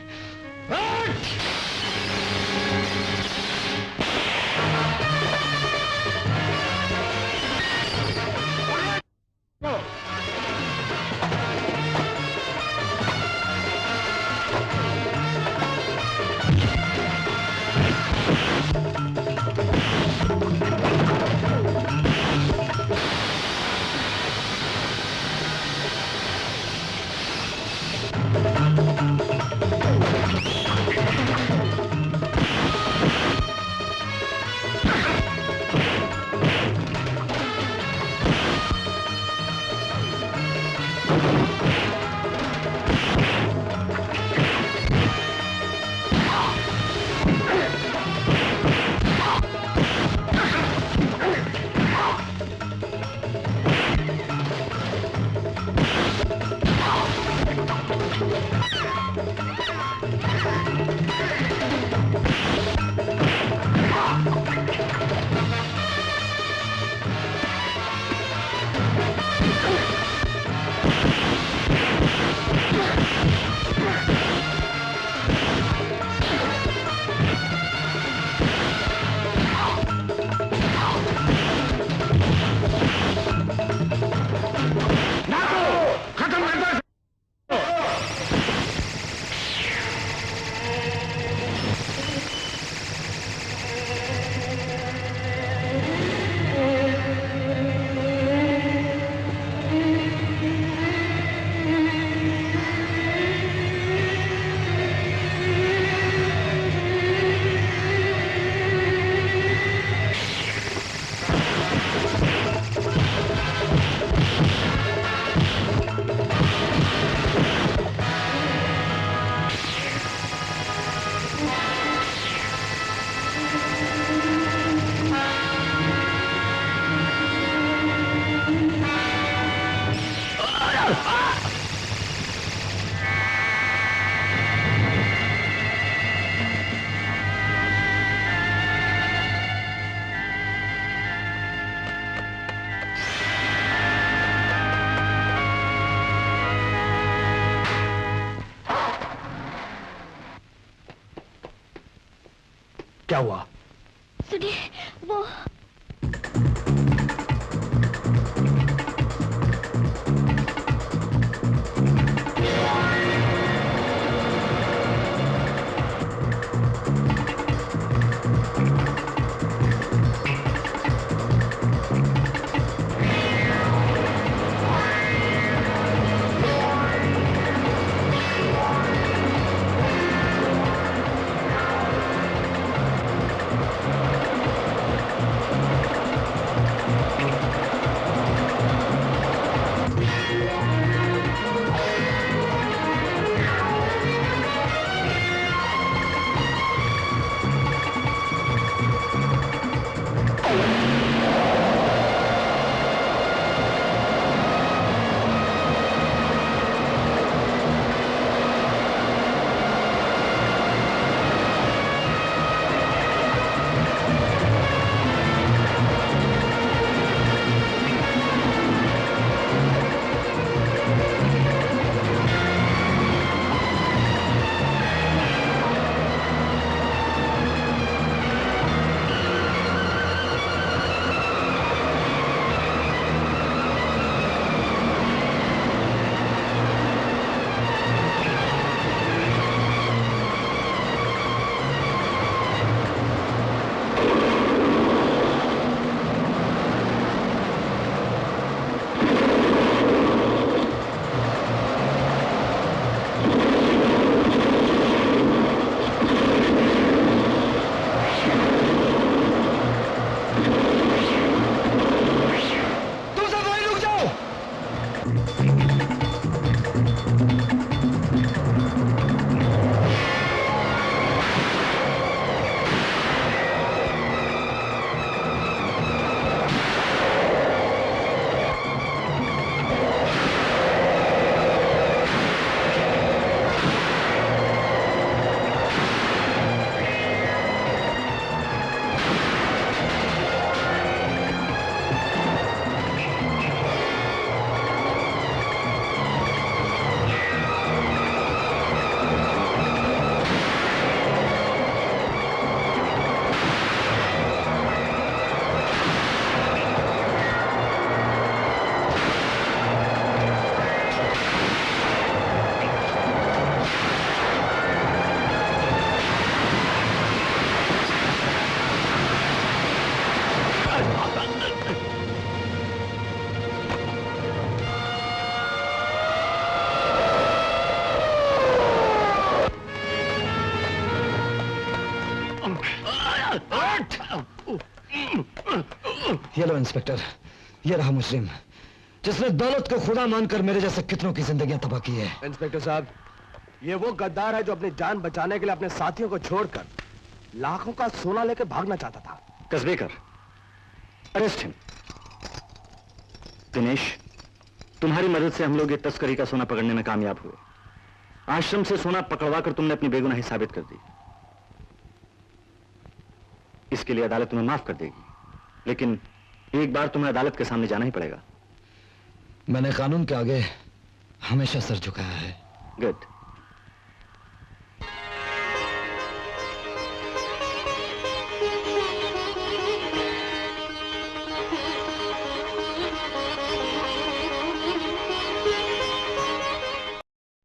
क्या हुआ? सुनिए, वो ये लो इंस्पेक्टर, ये रहा मुजरिम जिसने दौलत को खुदा मानकर मेरे जैसे कितनों की जिंदगियां तबाह की है। इंस्पेक्टर साहब, ये वो गद्दार है जो अपनी जान बचाने के लिए अपने साथियों को छोड़कर लाखों का सोना लेकर भागना चाहता था। Kasbekar, arrest him. दिनेश, तुम्हारी मदद से हम लोग ये तस्करी का सोना पकड़ने में कामयाब हुए। आश्रम से सोना पकड़वा कर तुमने अपनी बेगुनाही साबित कर दी। इसके लिए अदालत तुम्हें माफ कर देगी, लेकिन एक बार तुम्हें अदालत के सामने जाना ही पड़ेगा। मैंने कानून के आगे हमेशा सर झुकाया है। गुड।